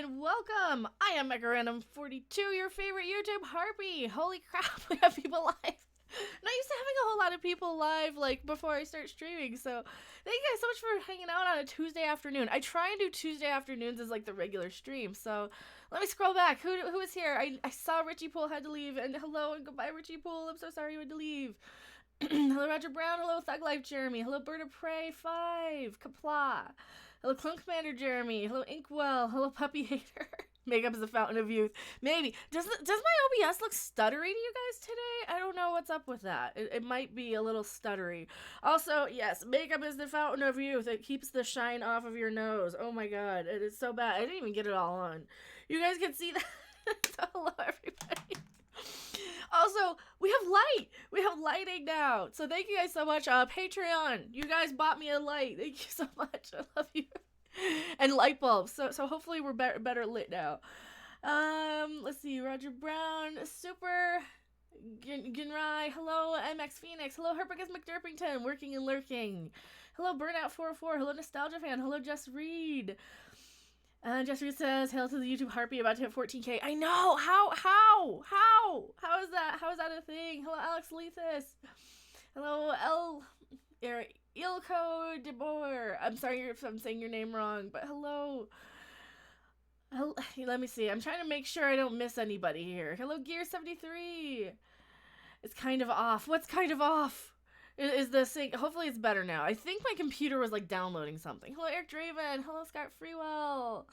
and welcome! I am MechaRandom42, your favorite YouTube harpy. Holy crap, we have people live. Not used to having a whole lot of people live, like, before I start streaming, so thank you guys so much for hanging out on a Tuesday afternoon. I try and do Tuesday afternoons as, like, the regular stream, so let me scroll back. Who is here? I saw Richie Poole had to leave, and hello and goodbye, Richie Poole. I'm so sorry you had to leave. Hello, Roger Brown. Hello, Thug Life Jeremy. Hello, Bird of Prey 5. Kapla. Hello, Clunk Commander Jeremy. Hello, Inkwell. Hello, Puppy Hater. Makeup is a fountain of youth. Maybe. Does my OBS look stuttery to you guys today? I don't know what's up with that. It might be a little stuttery. Also, yes, makeup is the fountain of youth. It keeps the shine off of your nose. Oh my god, it is so bad. I didn't even get it all on. You guys can see that. So hello, everybody. Also, we have light. We have lighting now. So thank you guys so much. Patreon, you guys bought me a light. Thank you so much. I love you. And light bulbs. So hopefully we're better lit now. Let's see. Roger Brown, Super Ginrai. Hello, MX Phoenix. Hello, Herpicus McDurpington, working and lurking. Hello, Burnout 404. Hello, Nostalgia Fan. Hello, Jess Reed. Jess Reed says, hail to the YouTube Harpy, about to hit 14K. I know! How is that? How is that a thing? Hello, Alex Lethis. Hello, Ilko DeBoer. I'm sorry if I'm saying your name wrong, but hello. Let me see. I'm trying to make sure I don't miss anybody here. Hello, Gear73. It's kind of off. What's kind of off? Is the sync? Hopefully it's better now. I think my computer was like downloading something. Hello, Eric Draven. Hello, Scott Freewell.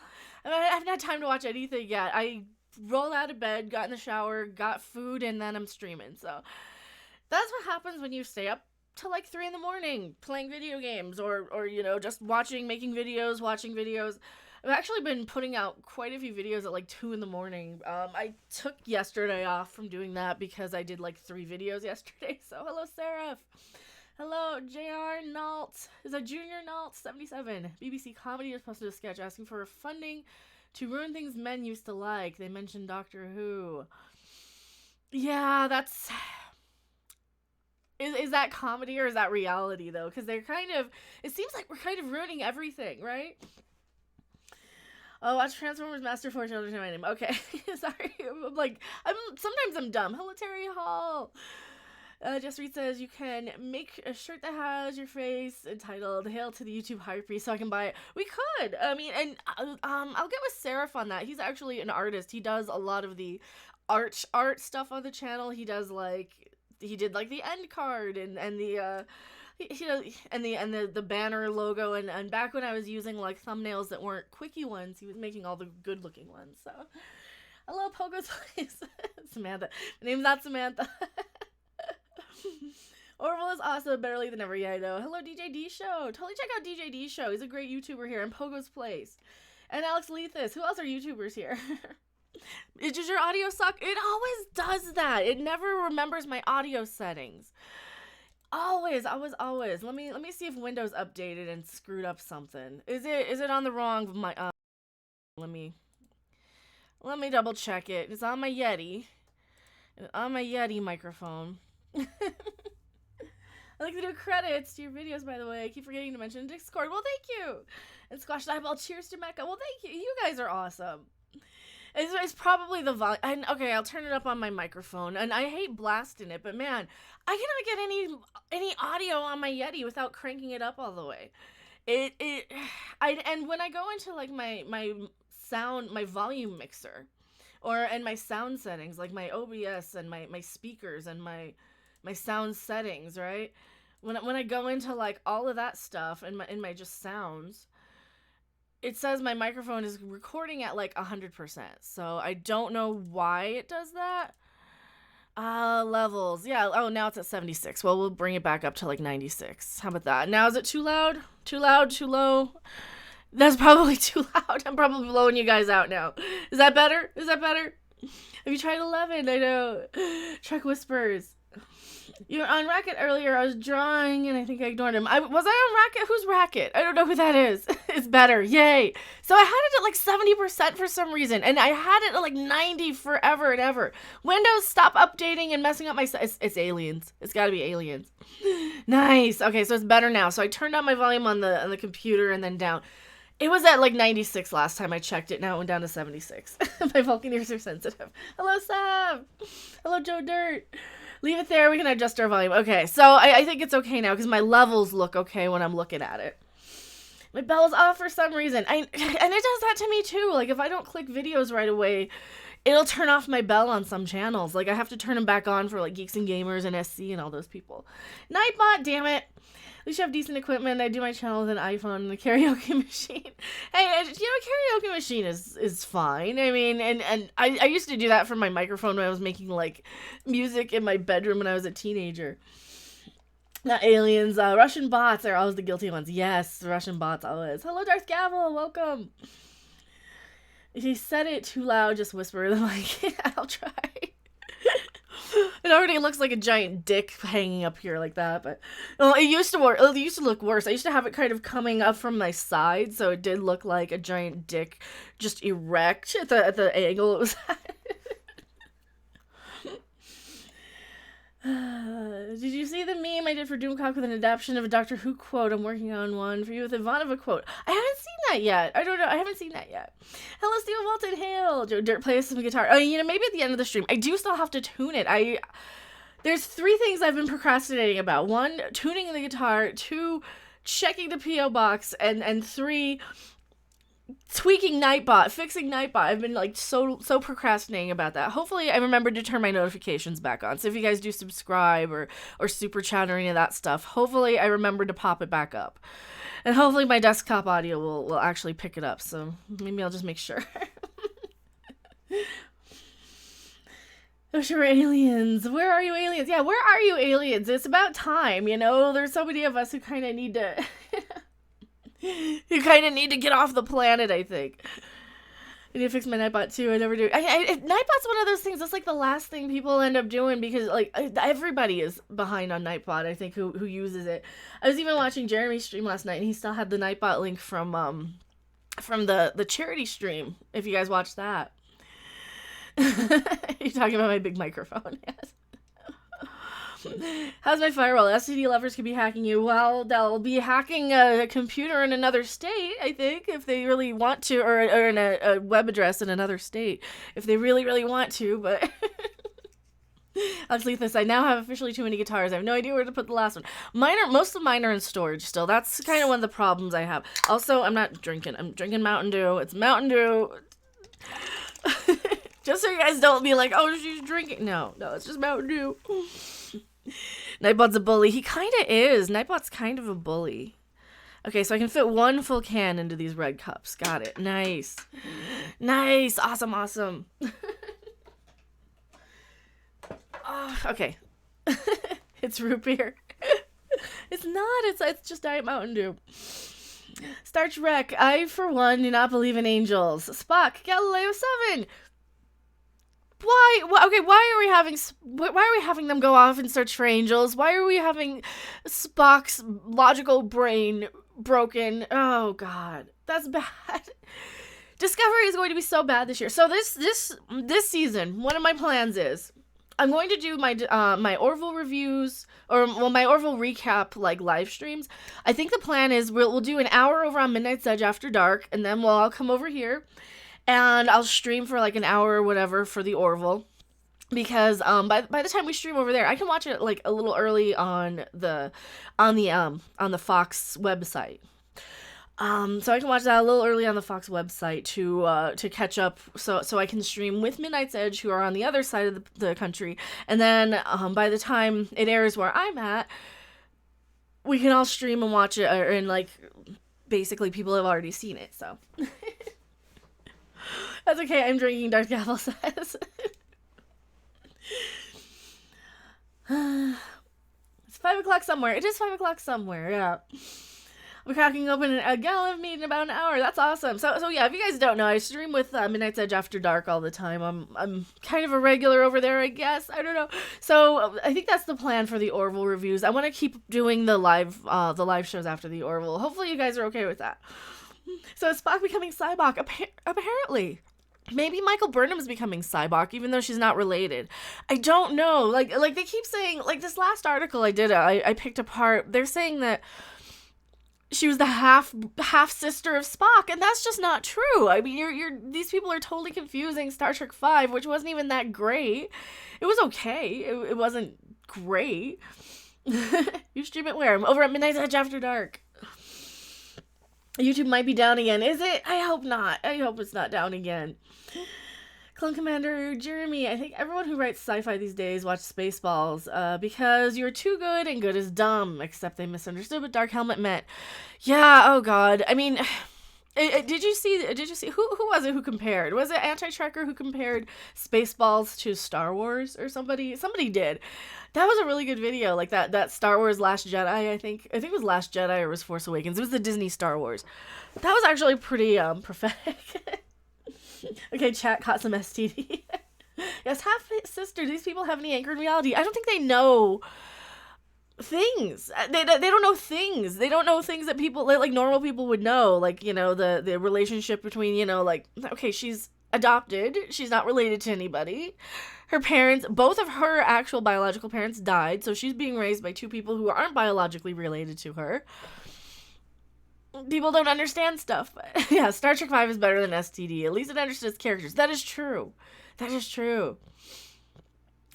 I haven't had time to watch anything yet. I rolled out of bed, got in the shower, got food, and then I'm streaming. So that's what happens when you stay up till like 3 in the morning playing video games or you know, just watching videos. I've actually been putting out quite a few videos at like 2 in the morning. I took yesterday off from doing that because I did like 3 videos yesterday. So hello, Seraph. Hello, JR Nault. Is that Junior Nault 77? BBC Comedy has posted a sketch asking for funding to ruin things men used to like. They mentioned Doctor Who. Yeah, that's... Is that comedy or is that reality though? Because they're kind of... It seems like we're kind of ruining everything, right? Oh, watch Transformers Master Force. I'll my name. Okay, sorry. Sometimes I'm dumb. Hello, Terry Hall. Jess Reed says you can make a shirt that has your face entitled "Hail to the YouTube Harpy," so I can buy it. We could. I mean, and I'll get with Seraph on that. He's actually an artist. He does a lot of the art stuff on the channel. He did like the end card and the. And the banner logo and back when I was using like thumbnails that weren't quickie ones, he was making all the good looking ones. So hello, Pogo's Place. Samantha. My name's not Samantha. Orville is also better late than ever. Yeah, I know. Hello, DJ D Show. Totally check out DJ D Show. He's a great YouTuber here in Pogo's Place. And Alex Lethis. Who else are YouTubers here? Does your audio suck? It always does that. It never remembers my audio settings. Always. Let me see if Windows updated and screwed up something. Is it on the wrong let me double check it. It's on my Yeti. On my Yeti microphone. I like to do credits to your videos, by the way. I keep forgetting to mention Discord. Well, thank you. And Squash the Eyeball. Cheers to Mecha. Well, thank you. You guys are awesome. It's probably the volume. Okay, I'll turn it up on my microphone. And I hate blasting it, but man, I cannot get any audio on my Yeti without cranking it up all the way. And when I go into like my sound, my volume mixer, and my sound settings, like my OBS and my speakers and my sound settings, right? When I go into like all of that stuff and my just sounds, it says my microphone is recording at like 100%. So I don't know why it does that. Levels. Yeah. Oh, now it's at 76. Well, we'll bring it back up to like 96. How about that? Now is it too loud? Too loud? Too low? That's probably too loud. I'm probably blowing you guys out now. Is that better? Have you tried 11? I know. Trek Whispers. You were on Racket earlier. I was drawing, and I think I ignored him. Was I on Racket? Who's Racket? I don't know who that is. It's better. Yay. So I had it at like 70% for some reason, and I had it at like 90 forever and ever. Windows, stop updating and messing up my... It's aliens. It's got to be aliens. Nice. Okay, so it's better now. So I turned up my volume on the computer and then down. It was at like 96 last time I checked it. Now it went down to 76. My Vulcan ears are sensitive. Hello, Sam. Hello, Joe Dirt. Leave it there. We can adjust our volume. Okay, so I think it's okay now because my levels look okay when I'm looking at it. My bell's off for some reason. And it does that to me too. Like if I don't click videos right away, it'll turn off my bell on some channels. Like I have to turn them back on for like Geeks and Gamers and SC and all those people. Nightbot, damn it. At least you have decent equipment. I do my channel with an iPhone and a karaoke machine. Hey, karaoke machine is fine. I mean, and I used to do that for my microphone when I was making, like, music in my bedroom when I was a teenager. Not aliens. Russian bots are always the guilty ones. Yes, Russian bots always. Hello, Darth Gavel. Welcome. If you said it too loud, just whisper. Like, I'll try. It already looks like a giant dick hanging up here like that, but it used to look worse. I used to have it kind of coming up from my side, so it did look like a giant dick just erect at the angle it was at. Did you see the meme I did for Doomcock with an adaptation of a Doctor Who quote? I'm working on one for you with Ivanova quote. I haven't seen that yet. I don't know. I haven't seen that yet. Hello, Steve Walton. Hail. Joe Dirt plays some guitar. Oh, maybe at the end of the stream. I do still have to tune it. There's 3 things I've been procrastinating about. 1, tuning the guitar. 2, checking the P.O. box. And 3, tweaking Nightbot, fixing Nightbot. I've been like so procrastinating about that. Hopefully I remember to turn my notifications back on. So if you guys do subscribe or super chat or any of that stuff, hopefully I remember to pop it back up. And hopefully my desktop audio will actually pick it up. So maybe I'll just make sure. Oh, sure, aliens. Where are you, aliens? Yeah, where are you, aliens? It's about time, There's so many of us who kind of need to... You kind of need to get off the planet, I think. I need to fix my Nightbot, too. I never do. Nightbot's one of those things. That's, like, the last thing people end up doing because, like, everybody is behind on Nightbot, I think, who uses it. I was even watching Jeremy's stream last night, and he still had the Nightbot link from the charity stream, if you guys watched that. You're talking about my big microphone, yes. How's my firewall? STD lovers could be hacking you. Well, they'll be hacking a computer in another state, I think, if they really want to, or in a web address in another state, if they really, really want to, but... I'll just leave this. I now have officially too many guitars. I have no idea where to put the last one. Most of mine are in storage still. That's kind of one of the problems I have. Also, I'm not drinking. I'm drinking Mountain Dew. It's Mountain Dew. Just so you guys don't be like, oh, she's drinking. No, it's just Mountain Dew. Nightbot's a bully. He kind of is. Nightbot's kind of a bully. Okay, so I can fit 1 full can into these red cups. Got it. Nice. Nice. Awesome. Oh, okay. It's root beer. It's not. It's just Diet Mountain Dew. Starch Wreck. I, for one, do not believe in angels. Spock. Galileo 7. Why? Okay, why are we having them go off and search for angels? Why are we having Spock's logical brain broken? Oh God, that's bad. Discovery is going to be so bad this year. So this season, one of my plans is I'm going to do my Orville reviews my Orville recap like live streams. I think the plan is we'll do an hour over on Midnight's Edge after dark, and then we'll all come over here. And I'll stream for like an hour or whatever for the Orville, because by the time we stream over there, I can watch it like a little early on the Fox website. So I can watch that a little early on the Fox website to catch up, so I can stream with Midnight's Edge, who are on the other side of the country, and then by the time it airs where I'm at, we can all stream and watch it, and like basically people have already seen it, so. That's okay, I'm drinking, Darth Gavel says. It's 5 o'clock somewhere. It is 5 o'clock somewhere, yeah. We're cracking open a gallon of meat in about an hour. That's awesome. So yeah, if you guys don't know, I stream with Midnight's Edge after dark all the time. I'm kind of a regular over there, I guess. I don't know. So I think that's the plan for the Orville reviews. I want to keep doing the live shows after the Orville. Hopefully you guys are okay with that. So is Spock becoming Cybok? Apparently. Maybe Michael Burnham's becoming Cybok, even though she's not related. I don't know. Like they keep saying, like this last article I did, I picked apart. They're saying that she was the half sister of Spock, and that's just not true. I mean, these people are totally confusing Star Trek V, which wasn't even that great. It was okay. It wasn't great. You stream it where? I'm over at Midnight's Edge After Dark. YouTube might be down again. Is it? I hope not. I hope it's not down again. Clone Commander Jeremy, I think everyone who writes sci-fi these days watch Spaceballs because you're too good and good is dumb, except they misunderstood what Dark Helmet meant. Yeah, oh god. I mean, did you see who was it who compared? Was it Anti-Trekker who compared Spaceballs to Star Wars or somebody? Somebody did. That was a really good video, like that Star Wars Last Jedi, I think it was Last Jedi or it was Force Awakens. It was the Disney Star Wars. That was actually pretty prophetic. Okay, chat caught some STD. Yes, half sister. These people have any anchor in reality? I don't think they know things. They don't know things. They don't know things that people like normal people would know. Like, you know, the relationship between, you know, like, okay, she's adopted. She's not related to anybody. Her parents, both of her actual biological parents died, so she's being raised by two people who aren't biologically related to her. People don't understand stuff. Yeah, Star Trek V is better than STD. At least it understands characters. That is true. That is true.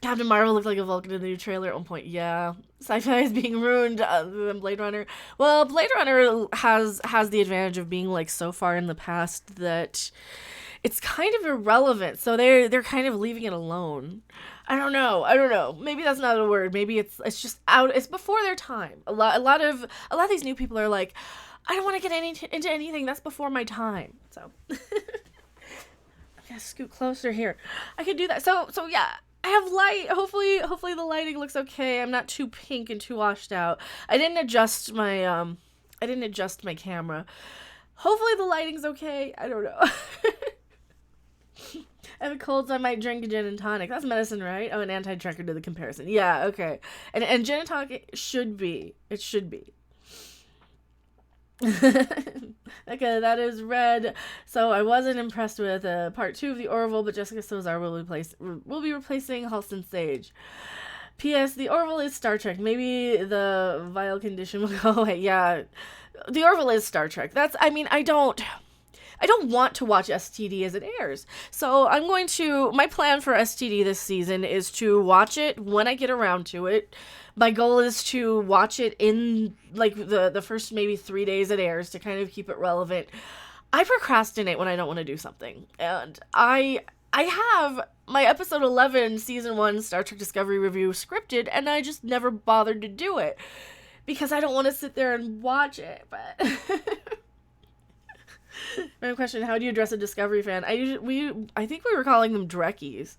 Captain Marvel looked like a Vulcan in the new trailer at one point. Yeah. Sci-fi is being ruined other than Blade Runner. Well, Blade Runner has the advantage of being like so far in the past that it's kind of irrelevant. So they're kind of leaving it alone. I don't know. Maybe that's not a word. Maybe it's just out. It's before their time. A lot of these new people are like, I don't want to get into anything. That's before my time. So I'm gonna scoot closer here. I could do that. So yeah, I have light. Hopefully the lighting looks okay. I'm not too pink and too washed out. I didn't adjust my camera. Hopefully the lighting's okay. I don't know. I have a cold, so I might drink a gin and tonic. That's medicine, right? Oh, an Anti-Trekker to the comparison. Yeah, okay. And gin and tonic should be. It should be. Okay, that is red. So I wasn't impressed with part 2 of the Orville, but Jessica Sozar will be replacing Halston Sage. P.S. The Orville is Star Trek. Maybe the vile condition will go away. Yeah, the Orville is Star Trek. I don't want to watch STD as it airs. So my plan for STD this season is to watch it when I get around to it. My goal is to watch it in like the first maybe 3 days it airs to kind of keep it relevant. I procrastinate when I don't want to do something. And I have my episode 11 season 1 Star Trek Discovery review scripted, and I just never bothered to do it because I don't want to sit there and watch it. But random question, how do you address a Discovery fan? I think we were calling them Drekkies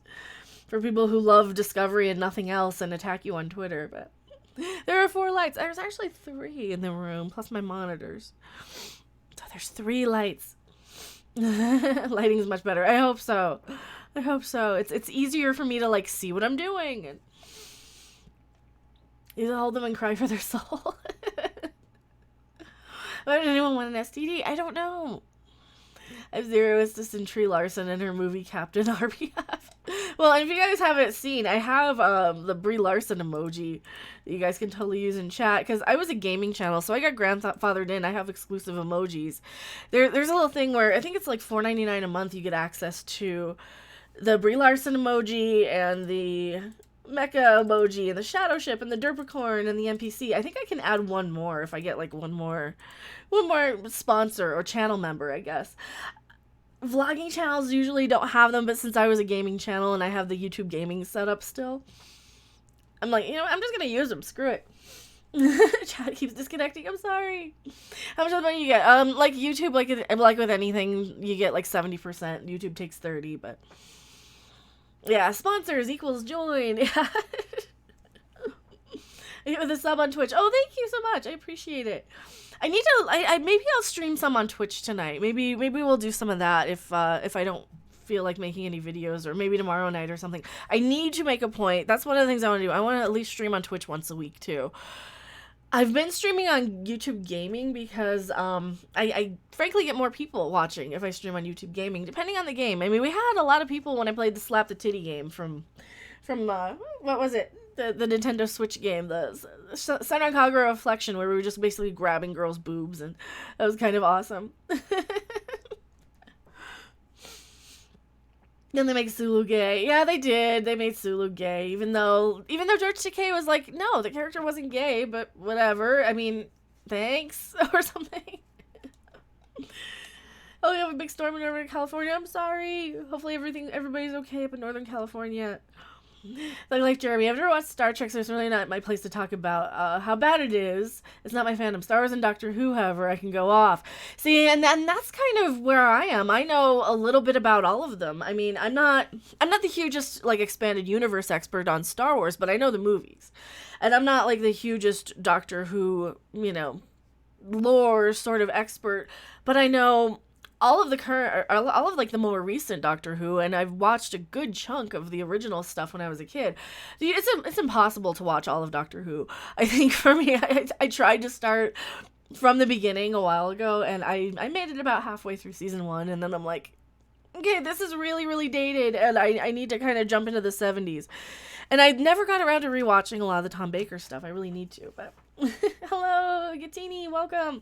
for people who love Discovery and nothing else and attack you on Twitter. But there are 4 lights. There's actually 3 in the room plus my monitors, so there's 3 lights. Lighting is much better. I hope so. It's easier for me to like see what I'm doing and you hold them and cry for their soul. Why did anyone want an STD? I don't know. I have zero assistant Tree Larson and her movie Captain RBF. Well, and if you guys haven't seen, I have the Brie Larson emoji that you guys can totally use in chat, because I was a gaming channel, so I got grandfathered in. I have exclusive emojis. There's a little thing where I think it's like $4.99 a month you get access to the Brie Larson emoji and the Mecha emoji and the Shadow Ship and the Derpicorn and the NPC. I think I can add one more if I get like one more sponsor or channel member, I guess. Vlogging channels usually don't have them, but since I was a gaming channel and I have the YouTube gaming set up still, I'm like, I'm just gonna use them. Screw it. Chat keeps disconnecting. I'm sorry. How much money you get? Like YouTube, like with anything, you get like 70%. YouTube takes 30%, but yeah, sponsors equals join. Yeah. With a sub on Twitch. Oh, thank you so much. I appreciate it. I need to. Maybe I'll stream some on Twitch tonight. Maybe we'll do some of that if I don't feel like making any videos, or maybe tomorrow night or something. I need to make a point. That's one of the things I want to do. I want to at least stream on Twitch once a week too. I've been streaming on YouTube Gaming because I frankly get more people watching if I stream on YouTube Gaming, depending on the game. I mean, we had a lot of people when I played the Slap the Titty game from what was it? the Nintendo Switch game, the Senran Kagura Reflection, where we were just basically grabbing girls' boobs, and that was kind of awesome. Then they make Sulu gay. Yeah, they did. They made Sulu gay, even though George Takei was like, no, the character wasn't gay, but whatever. I mean, thanks or something. Oh, we have a big storm in Northern California. I'm sorry. Hopefully everybody's okay up in Northern California. Like Jeremy, I've never watched Star Trek, so it's really not my place to talk about how bad it is. It's not my fandom. Star Wars and Doctor Who, however, I can go off. See, and that's kind of where I am. I know a little bit about all of them. I mean, I'm not the hugest, like, expanded universe expert on Star Wars, but I know the movies. And I'm not, like, the hugest Doctor Who, lore sort of expert, but I know all of the more recent Doctor Who, and I've watched a good chunk of the original stuff when I was a kid. It's impossible to watch all of Doctor Who. I think for me, I tried to start from the beginning a while ago, and I made it about halfway through season 1, and then I'm like, okay, this is really, really dated, and I need to kind of jump into the 70s. And I never got around to rewatching a lot of the Tom Baker stuff. I really need to, but hello, Gattini, welcome.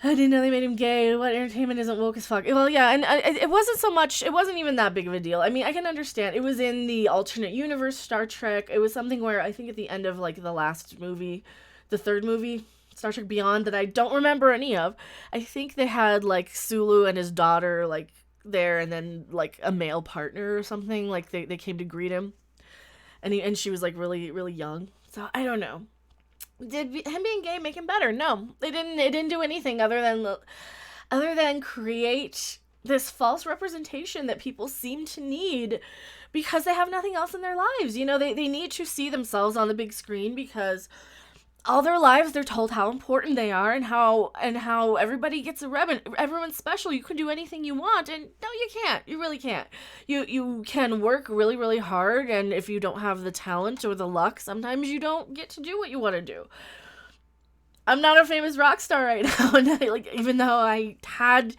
I didn't know they made him gay. What entertainment isn't woke as fuck? Well, yeah, and it wasn't even that big of a deal. I mean, I can understand. It was in the alternate universe Star Trek. It was something where I think at the end of, like, the last movie, the third movie, Star Trek Beyond, that I don't remember any of, I think they had, like, Sulu and his daughter, like, there, and then, like, a male partner or something. Like, they came to greet him. And she was, like, really, really young. So, I don't know. Did him being gay make him better? No, it didn't do anything other than create this false representation that people seem to need because they have nothing else in their lives. They need to see themselves on the big screen because all their lives they're told how important they are and how everybody gets everyone's special. You can do anything you want, and no, you can't. You really can't. You can work really, really hard, and if you don't have the talent or the luck, sometimes you don't get to do what you want to do. I'm not a famous rock star right now, and even though I had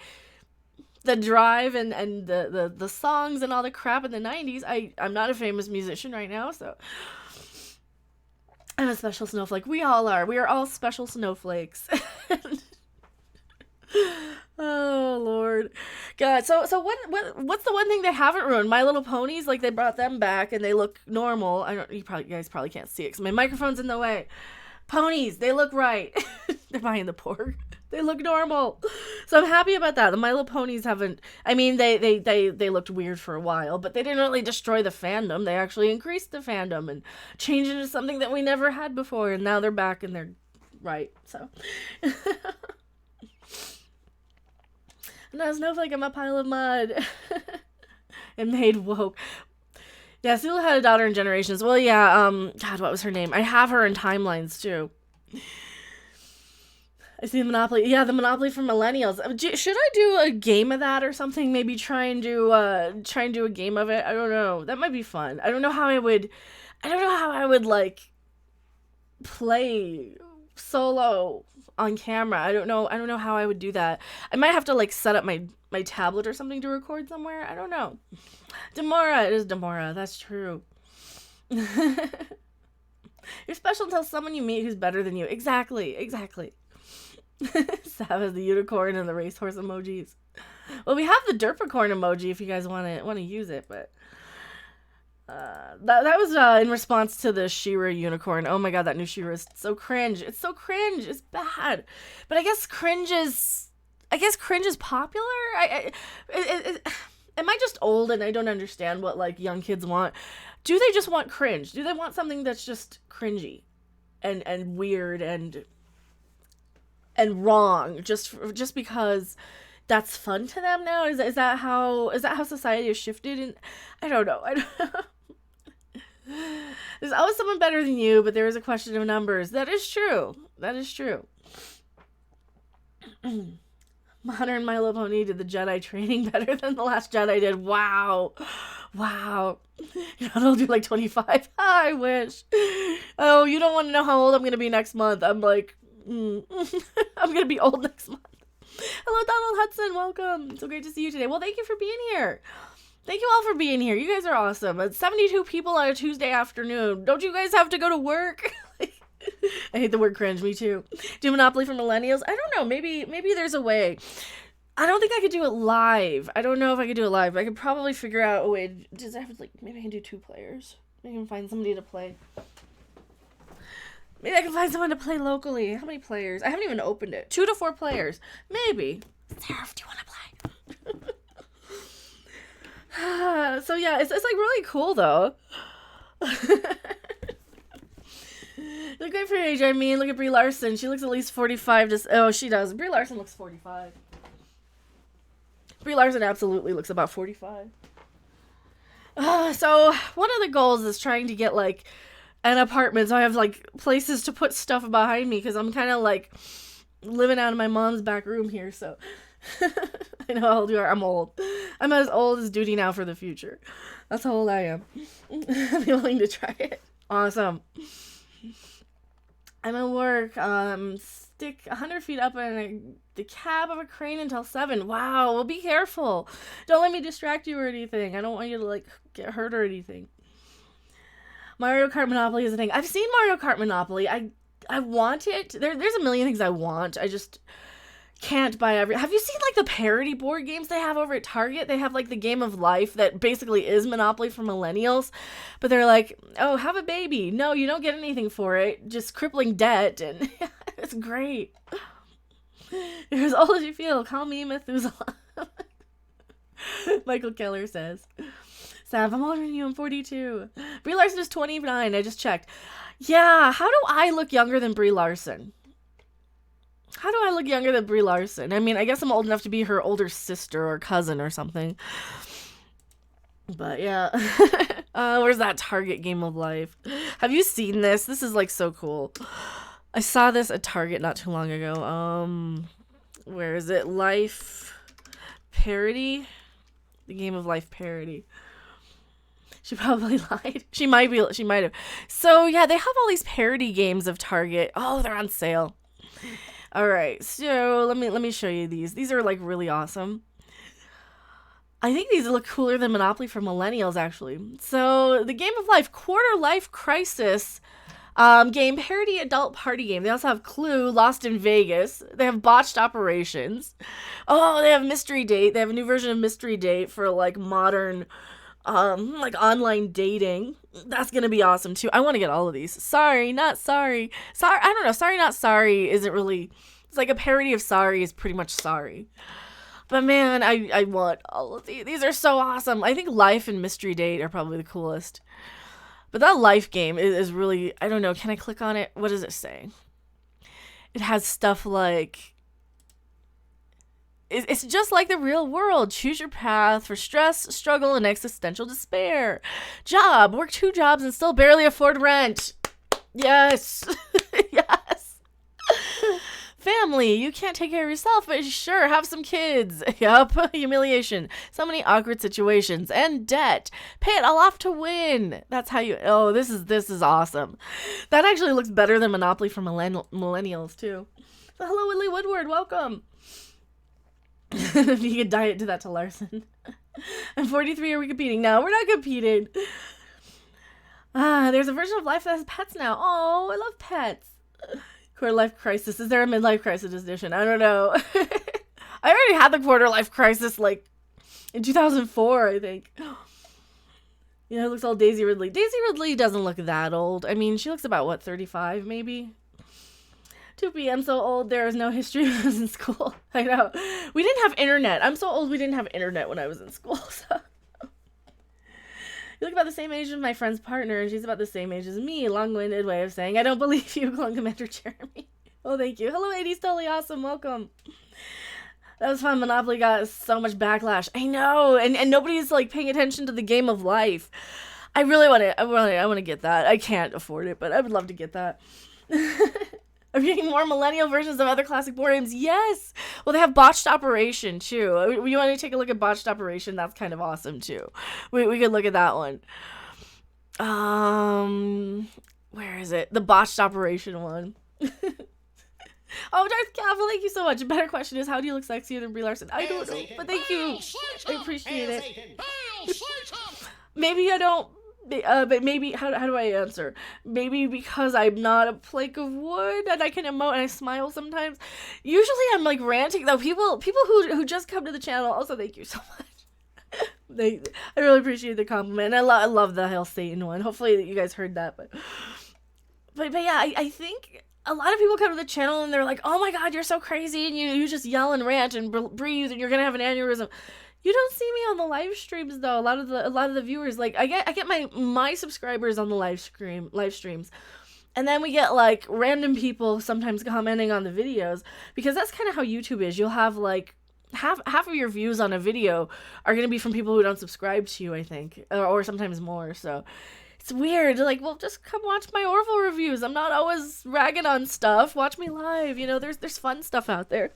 the drive and the songs and all the crap in the 90s, I'm not a famous musician right now, so I'm a special snowflake. We all are. We are all special snowflakes. Oh, Lord. God, so what's the one thing they haven't ruined? My Little Ponies, like, they brought them back and they look normal. You guys probably can't see it because my microphone's in the way. Ponies, they look right. They're buying the pork. They look normal. So I'm happy about that. The My Little Ponies haven't, I mean, they looked weird for a while, but they didn't really destroy the fandom. They actually increased the fandom and changed it into something that we never had before, and now they're back and they're right, so. I'm not a snowflake, I'm a pile of mud. And made woke. Yeah, Sula had a daughter in Generations. Well, yeah, God, what was her name? I have her in Timelines, too. I see the Monopoly. Yeah, the Monopoly for Millennials. Should I do a game of that or something? Maybe try and do a game of it? I don't know. That might be fun. I don't know how I would, like, play solo on camera. I don't know how I would do that. I might have to, like, set up my tablet or something to record somewhere. I don't know. Demora. It is Demora. That's true. You're special until someone you meet who's better than you. Exactly. Sav has the unicorn and the racehorse emojis. Well, we have the derpicorn emoji if you guys want to use it, but that was in response to the She-Ra unicorn. Oh my god, that new She-Ra is so cringe. It's so cringe. It's bad. But I guess cringe is popular. Am I just old and I don't understand what, like, young kids want? Do they just want cringe? Do they want something that's just cringy and weird and wrong just because that's fun to them now? Is that how society has shifted? And I don't know. There's always someone better than you, but there is a question of numbers. That is true. Modern My Little Pony did the Jedi training better than The Last Jedi did. Wow. I'll do like 25. I wish. Oh, you don't want to know how old I'm going to be next month. I'm like, I'm going to be old next month. Hello, Donald Hudson. Welcome. So great to see you today. Well, thank you for being here. Thank you all for being here. You guys are awesome. It's 72 people on a Tuesday afternoon. Don't you guys have to go to work? I hate the word cringe. Me too. Do Monopoly for millennials? I don't know. Maybe there's a way. I don't think I could do it live. I don't know if I could do it live. I could probably figure out a way. Does I have maybe I can do 2 players? Maybe I can find somebody to play. Maybe I can find someone to play locally. How many players? I haven't even opened it. 2 to 4 players. Maybe. Sarah, do you want to play? So yeah, it's really cool though. Look great for your age. I mean, look at Brie Larson. She looks at least 45. She does. Brie Larson looks 45. Brie Larson absolutely looks about 45. So one of the goals is trying to get an apartment, so I have places to put stuff behind me, because I'm kind of living out of my mom's back room here. So I know how old you are. I'm old. I'm as old as Duty now for the future. That's how old I am. I'm willing to try it. Awesome. I'm at work. Stick 100 feet up in the cab of a crane until 7. Wow. Well, be careful. Don't let me distract you or anything. I don't want you to get hurt or anything. Mario Kart Monopoly is a thing. I've seen Mario Kart Monopoly. I want it. There's a million things I want. I just can't buy every. Have you seen the parody board games they have over at Target? They have the Game of Life that basically is Monopoly for millennials, but they're oh, have a baby. No, you don't get anything for it. Just crippling debt, and it's great. You're as old as you feel. Call me Methuselah. Michael Keller says. Sav, I'm older than you. I'm 42. Brie Larson is 29. I just checked. Yeah, how do I look younger than Brie Larson? How do I look younger than Brie Larson? I mean, I guess I'm old enough to be her older sister or cousin or something. But yeah. Where's that Target Game of Life? Have you seen this? This is so cool. I saw this at Target not too long ago. Where is it? Life parody? The Game of Life parody. She probably lied. She might have. So yeah, they have all these parody games of Target. Oh, they're on sale. All right, so let me show you these. These are really awesome. I think these look cooler than Monopoly for millennials, actually. So the Game of Life Quarter Life Crisis game, parody adult party game. They also have Clue, Lost in Vegas. They have Botched Operations. Oh, they have Mystery Date. They have a new version of Mystery Date for modern online dating. That's gonna be awesome too. I want to get all of these. Sorry, not sorry. Sorry, I don't know. Sorry, not sorry isn't really. It's a parody of Sorry is pretty much Sorry. But man, I want all of these. These are so awesome. I think Life and Mystery Date are probably the coolest. But that Life game is really. I don't know. Can I click on it? What does it say? It has stuff it's just like the real world. Choose your path for stress, struggle, and existential despair. Job. Work 2 jobs and still barely afford rent. Yes. Yes. Family. You can't take care of yourself, but sure, have some kids. Yup. Humiliation. So many awkward situations. And debt. Pay it all off to win. That's how you... Oh, this is awesome. That actually looks better than Monopoly for millennials, too. So, hello, Whitley Woodward. Welcome. You could diet do that to Larson. I'm 43. Are we competing? No, we're not competing. There's a version of Life that has pets now. Oh, I love pets. Quarter Life Crisis. Is there a midlife crisis edition? I don't know. I already had the Quarter Life Crisis in 2004, I think. Yeah, it looks all Daisy Ridley. Daisy Ridley doesn't look that old. I mean, she looks about 35 maybe. 2 p.m. so old, there is no history when I was in school. I know. We didn't have internet. I'm so old we didn't have internet when I was in school. So. You look about the same age as my friend's partner, and she's about the same age as me. Long-winded way of saying, I don't believe you, Clone Commander Jeremy. Oh, thank you. Hello, 80's totally awesome. Welcome. That was fun. Monopoly got so much backlash. I know. And nobody's paying attention to the Game of Life. I really want to. I want to get that. I can't afford it, but I would love to get that. Are we getting more millennial versions of other classic board games? Yes! Well, they have Botched Operation, too. You want to take a look at Botched Operation? That's kind of awesome, too. We could look at that one. Where is it? The Botched Operation one. Oh, Darth Cavill, thank you so much. A better question is, how do you look sexier than Brie Larson? I don't know, but thank you. I appreciate it. Maybe I don't. But maybe, how do I answer? Maybe because I'm not a plank of wood and I can emote and I smile sometimes. Usually I'm like ranting though. People who just come to the channel, also thank you so much. I really appreciate the compliment. I love the Hail Satan one. Hopefully you guys heard that, but yeah, I think a lot of people come to the channel and they're like, oh my god, you're so crazy, and you just yell and rant and breathe and you're gonna have an aneurysm. You don't see me on the live streams though. A lot of the viewers, like I get my subscribers on the live streams. And then we get like random people sometimes commenting on the videos, because that's kind of how YouTube is. You'll have like half of your views on a video are going to be from people who don't subscribe to you, I think, or sometimes more. So it's weird. Like, well, just come watch my Orville reviews. I'm not always ragging on stuff. Watch me live. You know, there's fun stuff out there.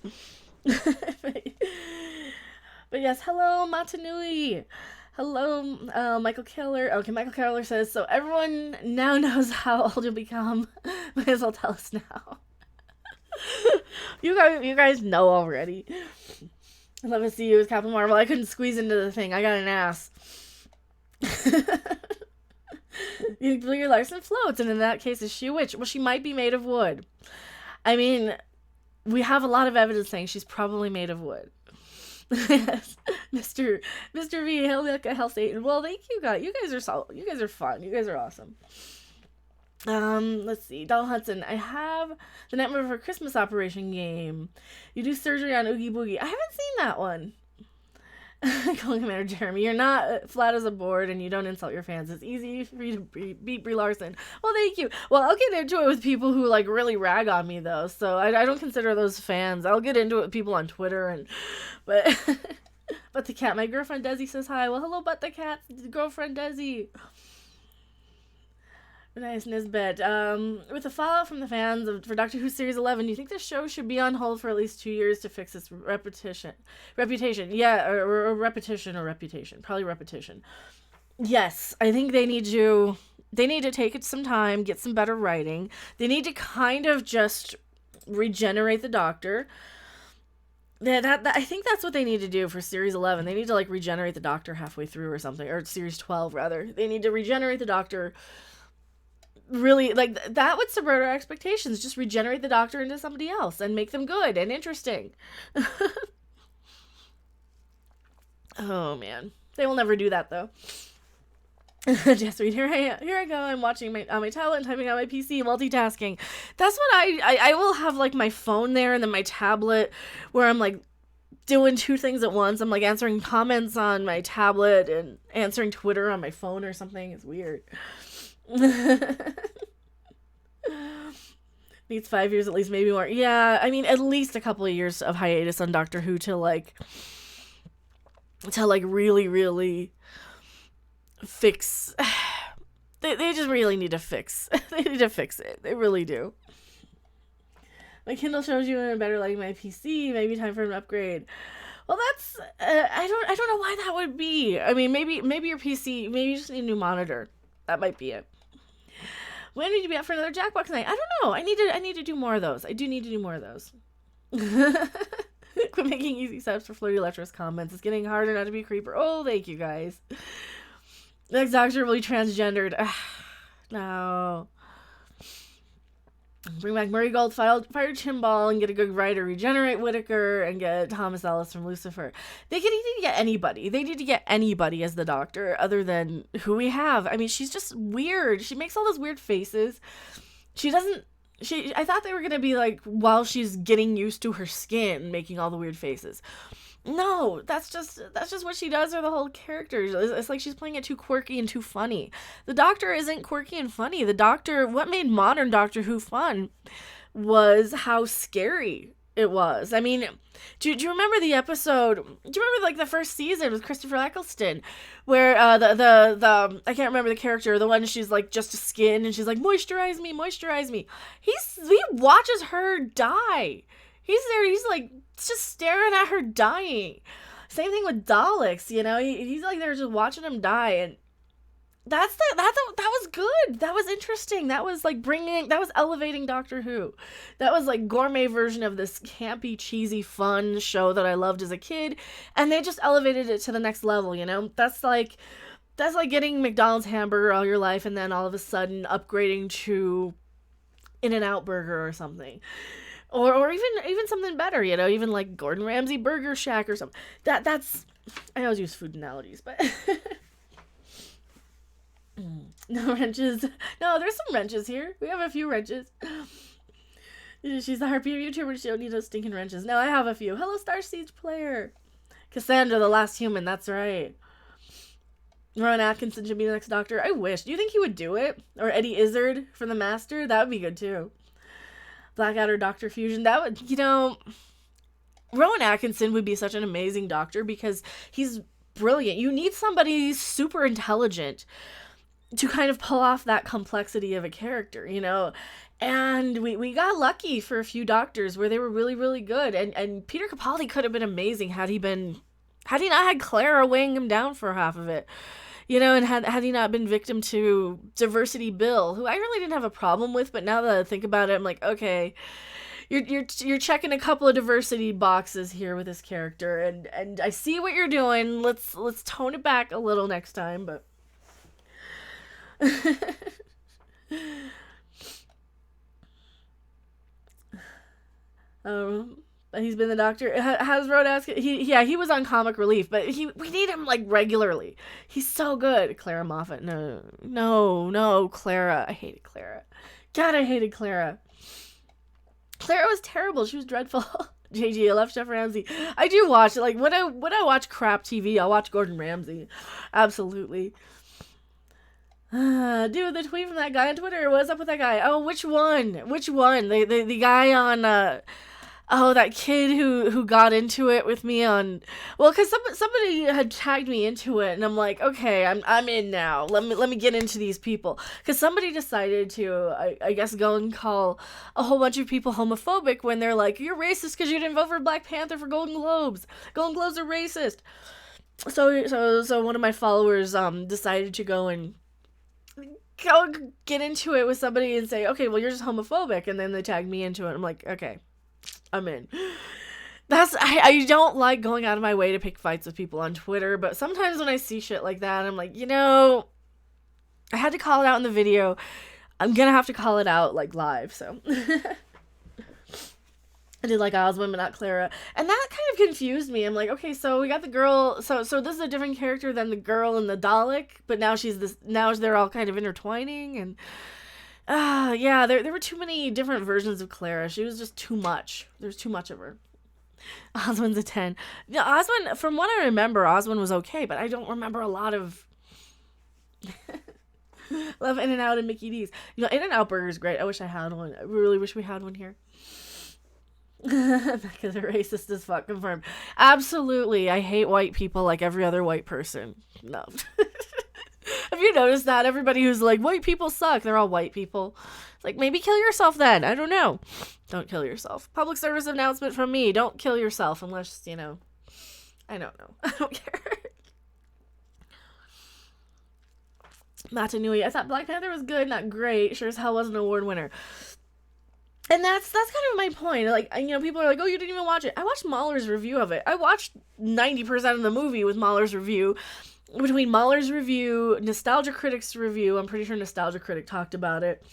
But yes, hello, Matanui. Hello, Michael Keller. Okay, Michael Keller says, so everyone now knows how old you'll become. Might as well tell us now. You guys know already. I'd love to see you as Captain Marvel. I couldn't squeeze into the thing. I got an ass. Brie Larson floats, and in that case, is she a witch? Well, she might be made of wood. I mean, we have a lot of evidence saying she's probably made of wood. Yes, Mr. V, Hell Satan. Well, thank you guys. You guys are fun. You guys are awesome. Let's see. Doll Hudson. I have the Nightmare Before Christmas Operation game. You do surgery on Oogie Boogie. I haven't seen that one. Calling Commander Jeremy, you're not flat as a board and you don't insult your fans. It's easy for you to beat Brie Larson. Well, thank you. Well, I'll get into it with people who like really rag on me though, so I don't consider those fans. I'll get into it with people on Twitter but the cat. My girlfriend Desi says hi. Well, hello, but the cat girlfriend Desi. Nice, Nisbet. With the fallout from the fans for Doctor Who Series 11, do you think the show should be on hold for at least 2 years to fix its reputation? Yeah, or reputation. Probably repetition. Yes, I think they need to take it some time, get some better writing. They need to kind of just regenerate the Doctor. I think that's what they need to do for Series 11. They need to like regenerate the Doctor halfway through or something, or Series 12 rather. They need to regenerate the Doctor. Really, like, that would subvert our expectations. Just regenerate the Doctor into somebody else and make them good and interesting. Oh, man. They will never do that, though. Just read, here I go. I'm watching on my tablet and typing on my PC, multitasking. That's what I will have, like, my phone there and then my tablet where I'm, like, doing two things at once. I'm, like, answering comments on my tablet and answering Twitter on my phone or something. It's weird. Needs 5 years at least, maybe more. Yeah, I mean, at least a couple of years of hiatus on Doctor Who to really, really fix. They just really need to fix. They need to fix it. They really do. My Kindle shows you in a better lighting. My PC, maybe time for an upgrade. Well, that's I don't know why that would be. I mean, maybe your PC, maybe you just need a new monitor. That might be it. When did you be out for another Jackbox night? I don't know. I need to do more of those. I do need to do more of those. Quit making easy steps for flirty lecherous comments. It's getting harder not to be a creeper. Oh, thank you guys. Next Doctor really transgendered. No. Bring back Murray Gold, fire Chimbal, and get a good writer. Regenerate Whittaker, and get Thomas Ellis from Lucifer. They need to get anybody. They need to get anybody as the Doctor, other than who we have. I mean, she's just weird. She makes all those weird faces. I thought they were going to be like, while she's getting used to her skin, making all the weird faces. No, that's just what she does, or the whole character. It's like she's playing it too quirky and too funny. The Doctor isn't quirky and funny. The Doctor, what made modern Doctor Who fun was how scary it was. I mean, do you remember the episode? Do you remember like the first season with Christopher Eccleston, where the I can't remember the character, the one she's like just a skin and she's like moisturize me. He watches her die. He's there, he's like just staring at her dying. Same thing with Daleks, you know, he's like there just watching him die, and That was good. That was interesting. That was like that was elevating Doctor Who. That was like gourmet version of this campy, cheesy, fun show that I loved as a kid, and they just elevated it to the next level, you know? That's like getting McDonald's hamburger all your life and then all of a sudden upgrading to In-N-Out burger or something. Or even something better, you know, even like Gordon Ramsay Burger Shack or something. That's I always use food analogies, but no wrenches. No, there's some wrenches here. We have a few wrenches. She's the harpy YouTuber. She don't need no stinking wrenches. No, I have a few. Hello, Star Siege player. Cassandra, the last human. That's right. Ron Atkinson should be the next Doctor. I wish. Do you think he would do it? Or Eddie Izzard for the Master? That would be good too. Blackadder Doctor Fusion. That would, you know, Rowan Atkinson would be such an amazing Doctor because he's brilliant. You need somebody super intelligent to kind of pull off that complexity of a character, you know? And we got lucky for a few Doctors where they were really, really good. And Peter Capaldi could have been amazing had he not had Clara weighing him down for half of it. You know, and had he not been victim to Diversity Bill, who I really didn't have a problem with, but now that I think about it, I'm like, okay, you're checking a couple of diversity boxes here with this character, and I see what you're doing. Let's tone it back a little next time, but he's been the Doctor. Has Road asked? He was on comic relief, but we need him like regularly. He's so good. Clara Moffat. No, Clara. I hated Clara. God, I hated Clara. Clara was terrible. She was dreadful. JG, I love Chef Ramsay. I do watch it. Like when I watch crap TV, I'll watch Gordon Ramsay. Absolutely. Dude, the tweet from that guy on Twitter. What's up with that guy? Oh, which one? The guy on that kid who got into it with me on, well, because somebody had tagged me into it, and I'm like, okay, I'm in now. Let me get into these people, because somebody decided to, I guess, go and call a whole bunch of people homophobic when they're like, you're racist because you didn't vote for Black Panther for Golden Globes. Golden Globes are racist. So one of my followers decided to go get into it with somebody and say, okay, well, you're just homophobic, and then they tagged me into it. I'm like, okay, I'm in. I don't like going out of my way to pick fights with people on Twitter, but sometimes when I see shit like that, I'm like, you know, I had to call it out in the video. I'm gonna have to call it out, like, live, so. I did like Oswin, but not Clara. And that kind of confused me. I'm like, okay, so we got the girl, so this is a different character than the girl in the Dalek, but now they're all kind of intertwining, and yeah, there were too many different versions of Clara. She was just too much. There's too much of her. Oswin's a 10. Yeah, Oswin, from what I remember, Oswin was okay, but I don't remember a lot of... Love In-N-Out and Mickey D's. You know, In-N-Out Burger is great. I wish I had one. I really wish we had one here. Because they're racist as fuck, confirmed. Absolutely. I hate white people like every other white person. No. Have you noticed that? Everybody who's like, white people suck, they're all white people. It's like, maybe kill yourself then. I don't know. Don't kill yourself. Public service announcement from me. Don't kill yourself unless, you know, I don't know. I don't care. Matanui. I thought Black Panther was good, not great. Sure as hell was an award winner. And that's kind of my point. Like, you know, people are like, oh, you didn't even watch it. I watched Mahler's review of it. I watched 90% of the movie with Mahler's review. Between Mahler's review, Nostalgia Critic's review, I'm pretty sure Nostalgia Critic talked about it.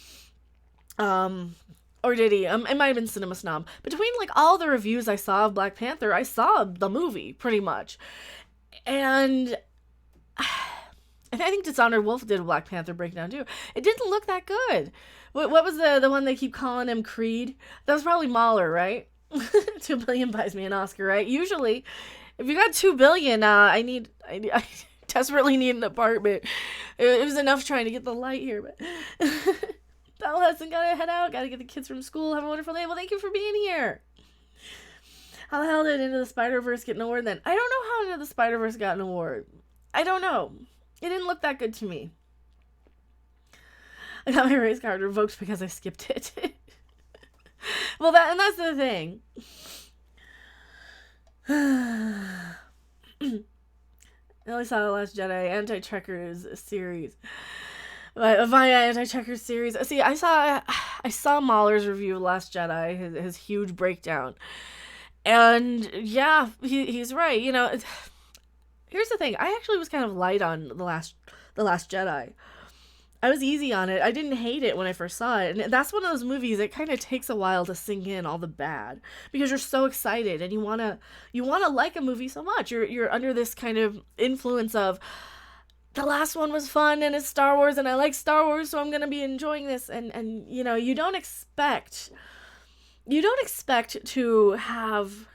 Or did he? It might have been Cinema Snob. Between, like, all the reviews I saw of Black Panther, I saw the movie, pretty much. And I think Dishonored Wolf did a Black Panther breakdown, too. It didn't look that good. What was the one they keep calling him Creed? That was probably Mahler, right? 2 billion buys me an Oscar, right? Usually, if you got 2 billion, I desperately need an apartment. It was enough trying to get the light here, but Bell hasn't got to head out. Got to get the kids from school. Have a wonderful day. Well, thank you for being here. How the hell did Into the Spider-Verse get an award then? I don't know how Into the Spider-Verse got an award. I don't know. It didn't look that good to me. I got my race card revoked because I skipped it. Well, that's the thing. only saw The Last Jedi, Anti-Checkers series. Via Anti-Checkers series. See, I saw Mahler's review of Last Jedi, his huge breakdown. And yeah, he's right. You know, here's the thing. I actually was kind of light on The Last Jedi. I was easy on it. I didn't hate it when I first saw it. And that's one of those movies that kind of takes a while to sink in all the bad, because you're so excited and you want to like a movie so much. You're under this kind of influence of, the last one was fun and it's Star Wars and I like Star Wars, so I'm going to be enjoying this. And you know, you don't expect to have,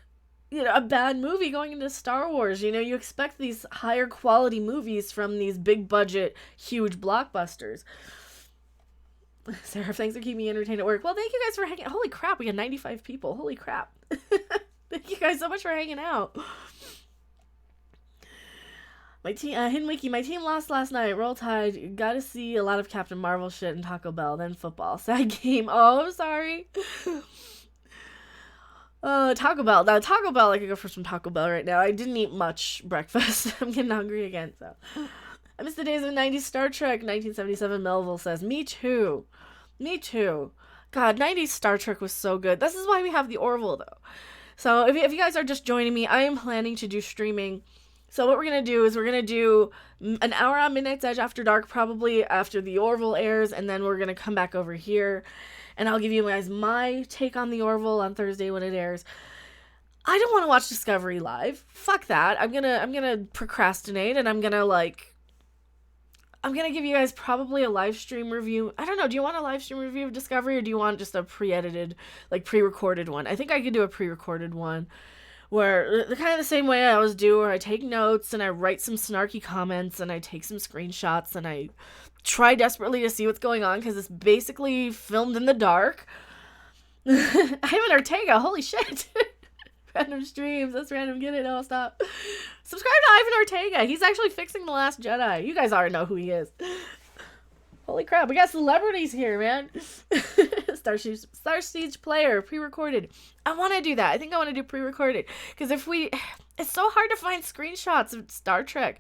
you know, a bad movie going into Star Wars. You know, you expect these higher quality movies from these big budget, huge blockbusters. Sarah, thanks for keeping me entertained at work. Well, thank you guys for hanging out. Holy crap, we got 95 people. Holy crap. Thank you guys so much for hanging out. My team, Hidden Wiki, my team lost last night. Roll Tide. Got to see a lot of Captain Marvel shit and Taco Bell, then football. Sad game. Oh, I'm sorry. Taco Bell. Now, Taco Bell, I could go for some Taco Bell right now. I didn't eat much breakfast. I'm getting hungry again, so. I miss the days of 90s Star Trek. 1977 Melville says, me too. Me too. God, 90s Star Trek was so good. This is why we have the Orville, though. So, if you guys are just joining me, I am planning to do streaming. So what we're going to do is we're going to do an hour on Midnight's Edge after dark, probably after the Orville airs, and then we're going to come back over here. And I'll give you guys my take on the Orville on Thursday when it airs. I don't want to watch Discovery live. Fuck that. I'm gonna procrastinate, and I'm gonna give you guys probably a live stream review. I don't know. Do you want a live stream review of Discovery, or do you want just a pre-edited, like pre-recorded one? I think I could do a pre-recorded one, where kind of the same way I always do, where I take notes and I write some snarky comments and I take some screenshots and I try desperately to see what's going on, because it's basically filmed in the dark. Ivan Ortega, holy shit. Random streams, that's random, get it, oh, stop. Subscribe to Ivan Ortega, he's actually fixing The Last Jedi. You guys already know who he is. Holy crap, we got celebrities here, man. Star Siege player, pre-recorded. I want to do that. I think I want to do pre-recorded, because it's so hard to find screenshots of Star Trek.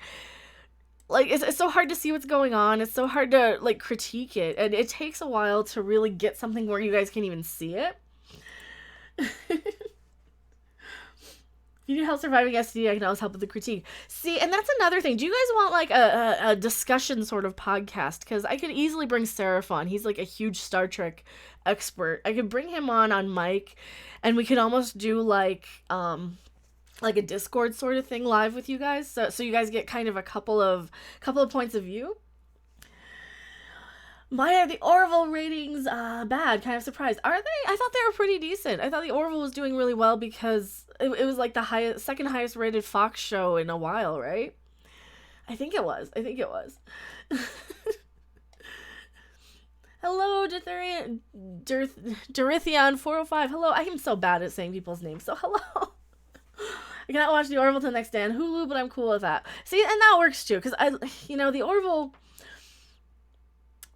Like, it's so hard to see what's going on. It's so hard to, like, critique it. And it takes a while to really get something where you guys can even see it. If you need help surviving STD, I can always help with the critique. See, and that's another thing. Do you guys want, like, a discussion sort of podcast? Because I could easily bring Seraph on. He's, like, a huge Star Trek expert. I could bring him on mic, and we could almost do, like a Discord sort of thing live with you guys, so you guys get kind of a couple of points of view. Are the Orville ratings bad? Kind of surprised. Are they? I thought they were pretty decent. I thought the Orville was doing really well, because it was like the second highest rated Fox show in a while, right? I think it was. Hello, Dorithion405. Hello. I am so bad at saying people's names, so hello. I cannot watch the Orville till next day on Hulu, but I'm cool with that. See, and that works too, because the Orville,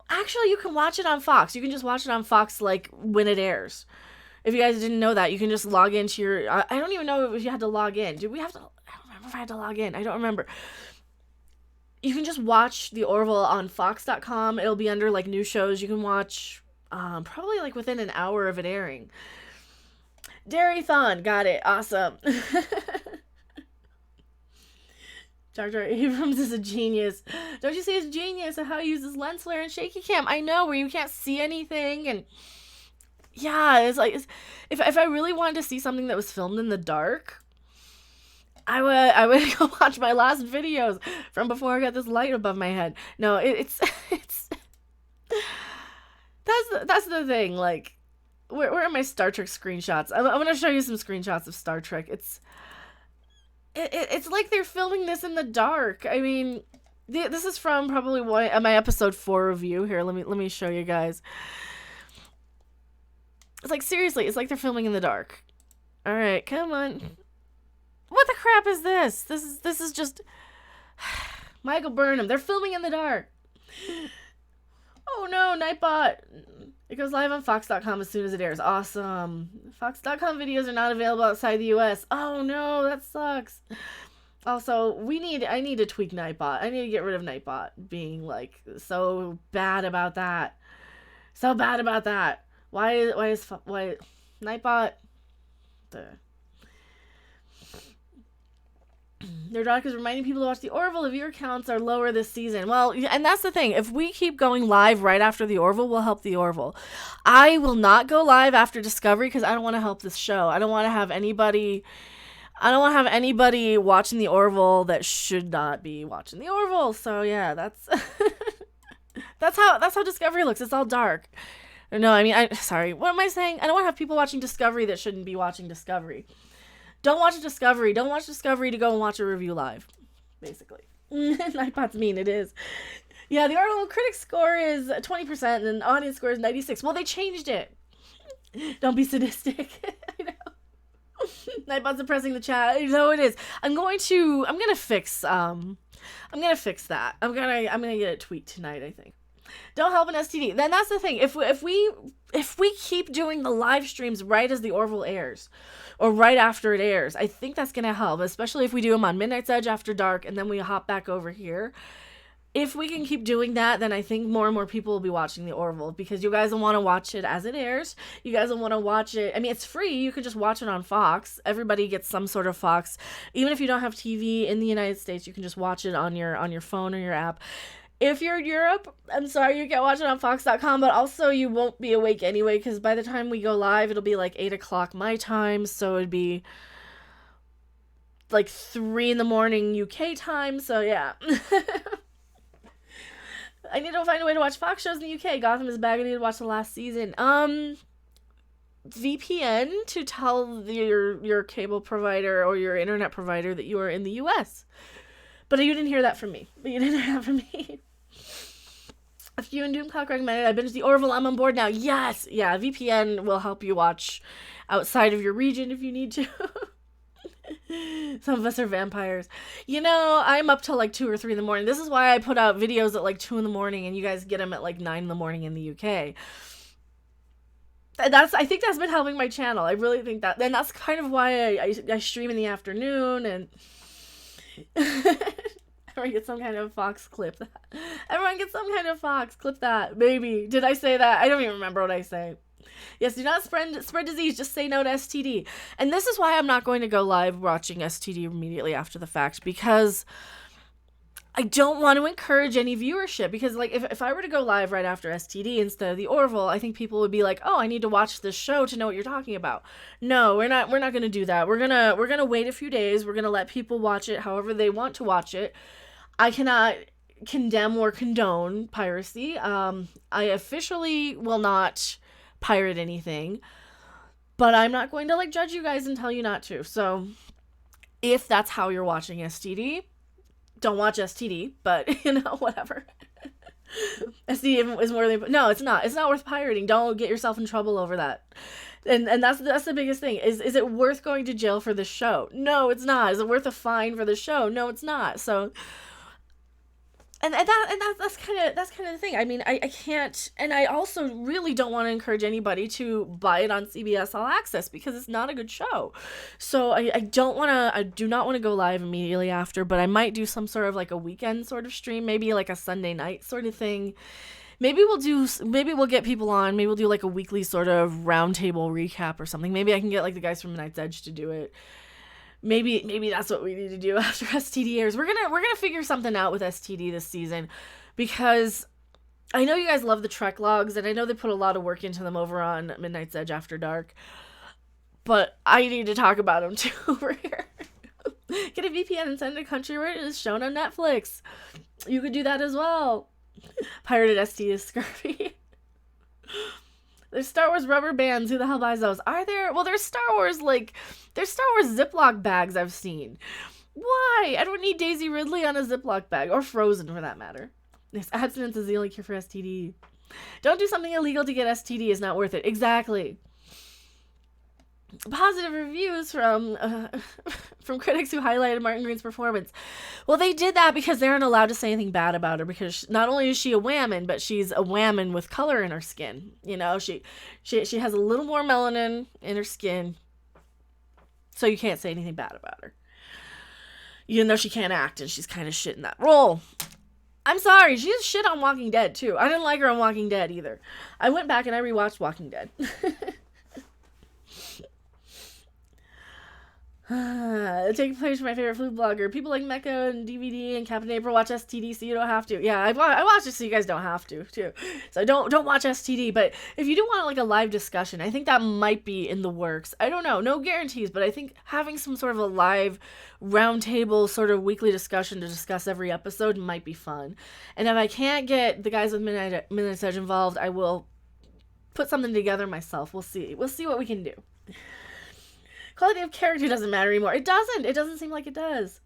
actually, you can watch it on Fox. You can just watch it on Fox, like, when it airs. If you guys didn't know that, you can just log into your, I don't even know if you had to log in. Did we have to, I don't remember if I had to log in. I don't remember. You can just watch the Orville on Fox.com. It'll be under, like, new shows. You can watch, probably, like, within an hour of it airing. Dairy-thon, got it, awesome. Jar Jar Abrams is a genius. Don't you see his genius of how he uses lens flare and shaky cam? I know, where you can't see anything, and yeah, it's like, if I really wanted to see something that was filmed in the dark, I would go watch my last videos from before I got this light above my head. No, it's that's the thing, like, where are my Star Trek screenshots? I'm going to show you some screenshots of Star Trek. It's like they're filming this in the dark. I mean, this is from probably my episode 4 review. Here, let me show you guys. It's like, seriously, it's like they're filming in the dark. All right, come on. What the crap is this? This is just Michael Burnham. They're filming in the dark. Oh no, Nightbot. It goes live on Fox.com as soon as it airs. Awesome. Fox.com videos are not available outside the US. Oh no, that sucks. Also, I need to tweak Nightbot. I need to get rid of Nightbot being like so bad about that. So bad about that. Why Nightbot? The Their doc is reminding people to watch the Orville. The viewer counts are lower this season. Well, and that's the thing. If we keep going live right after the Orville, we'll help the Orville. I will not go live after Discovery because I don't want to help this show. I don't want to have anybody watching the Orville that should not be watching the Orville. So yeah, that's that's how Discovery looks. It's all dark. No, I mean, sorry. What am I saying? I don't want to have people watching Discovery that shouldn't be watching Discovery. Don't watch Discovery. Don't watch Discovery to go and watch a review live, basically. Nightbot's mean, it is. Yeah, the Orville critic score is 20% and audience score is 96. Well, they changed it. Don't be sadistic. I know. Nightbot's suppressing the chat. No, it is. I'm gonna fix that. I'm gonna get it tweaked tonight, I think. Don't help an STD. Then that's the thing. If we keep doing the live streams right as the Orville airs, or right after it airs, I think that's gonna help. Especially if we do them on Midnight's Edge after dark, and then we hop back over here. If we can keep doing that, then I think more and more people will be watching the Orville because you guys will want to watch it as it airs. You guys will want to watch it. I mean, it's free. You can just watch it on Fox. Everybody gets some sort of Fox. Even if you don't have TV in the United States, you can just watch it on your phone or your app. If you're in Europe, I'm sorry, you can't watch it on Fox.com, but also you won't be awake anyway, because by the time we go live, it'll be like 8 o'clock my time, so it'd be like 3 in the morning UK time, so yeah. I need to find a way to watch Fox shows in the UK. Gotham is back, I need to watch the last season. VPN to tell your cable provider or your internet provider that you are in the US. But you didn't hear that from me. A few in Doomcock recommended. I binged the Orville. I'm on board now. Yes! Yeah, VPN will help you watch outside of your region if you need to. Some of us are vampires. You know, I'm up till like 2 or 3 in the morning. This is why I put out videos at like 2 in the morning and you guys get them at like 9 in the morning in the UK. I think that's been helping my channel. I really think that. And that's kind of why I stream in the afternoon and... Everyone get some kind of Fox clip. Everyone get some kind of Fox clip that. Maybe. Did I say that? I don't even remember what I say. Yes, do not spread disease. Just say no to STD. And this is why I'm not going to go live watching STD immediately after the fact, because I don't want to encourage any viewership. Because like if I were to go live right after STD instead of the Orville, I think people would be like, oh, I need to watch this show to know what you're talking about. No, we're not going to do that. We're gonna wait a few days. We're gonna let people watch it however they want to watch it. I cannot condemn or condone piracy. I officially will not pirate anything, but I'm not going to like judge you guys and tell you not to. So if that's how you're watching STD, don't watch STD, but you know, whatever. STD is more than, no, it's not worth pirating. Don't get yourself in trouble over that. And that's the biggest thing. Is it worth going to jail for this show? No, it's not. Is it worth a fine for the show? No, it's not. So And that's kind of the thing. I mean, I can't, and I also really don't want to encourage anybody to buy it on CBS All Access because it's not a good show. So I do not want to go live immediately after, but I might do some sort of like a weekend sort of stream, maybe like a Sunday night sort of thing. Maybe we'll get people on. Maybe we'll do like a weekly sort of roundtable recap or something. Maybe I can get like the guys from Night's Edge to do it. Maybe that's what we need to do after STD airs. We're gonna figure something out with STD this season, because I know you guys love the Trek logs, and I know they put a lot of work into them over on Midnight's Edge After Dark. But I need to talk about them too over here. Get a VPN and send it to a country where it is shown on Netflix. You could do that as well. Pirated STD is scurvy. There's Star Wars rubber bands. Who the hell buys those? Are there? Well, there's Star Wars Ziploc bags I've seen. Why? I don't need Daisy Ridley on a Ziploc bag. Or Frozen, for that matter. Yes, abstinence is the only cure for STD. Don't do something illegal to get STD. It's not worth it. Exactly. Positive reviews from critics who highlighted Martin Green's performance. Well, they did that because they aren't allowed to say anything bad about her, because not only is she a whammon, but she's a whammon with color in her skin. You know, she has a little more melanin in her skin, so you can't say anything bad about her. even though she can't act and she's kind of shit in that role. I'm sorry, she's shit on Walking Dead too. I didn't like her on Walking Dead either. I went back and I rewatched Walking Dead. Taking place from my favorite food blogger. People like Mecha and DVD and Captain April watch STD, so you don't have to. Yeah, I watch it so you guys don't have to too. So don't watch STD. But if you do want like a live discussion, I think that might be in the works. I don't know, no guarantees, but I think having some sort of a live roundtable sort of weekly discussion to discuss every episode might be fun. And if I can't get the guys with Midnight Edge involved, I will put something together myself. We'll see. We'll see what we can do. Quality of character doesn't matter anymore. It doesn't. It doesn't seem like it does.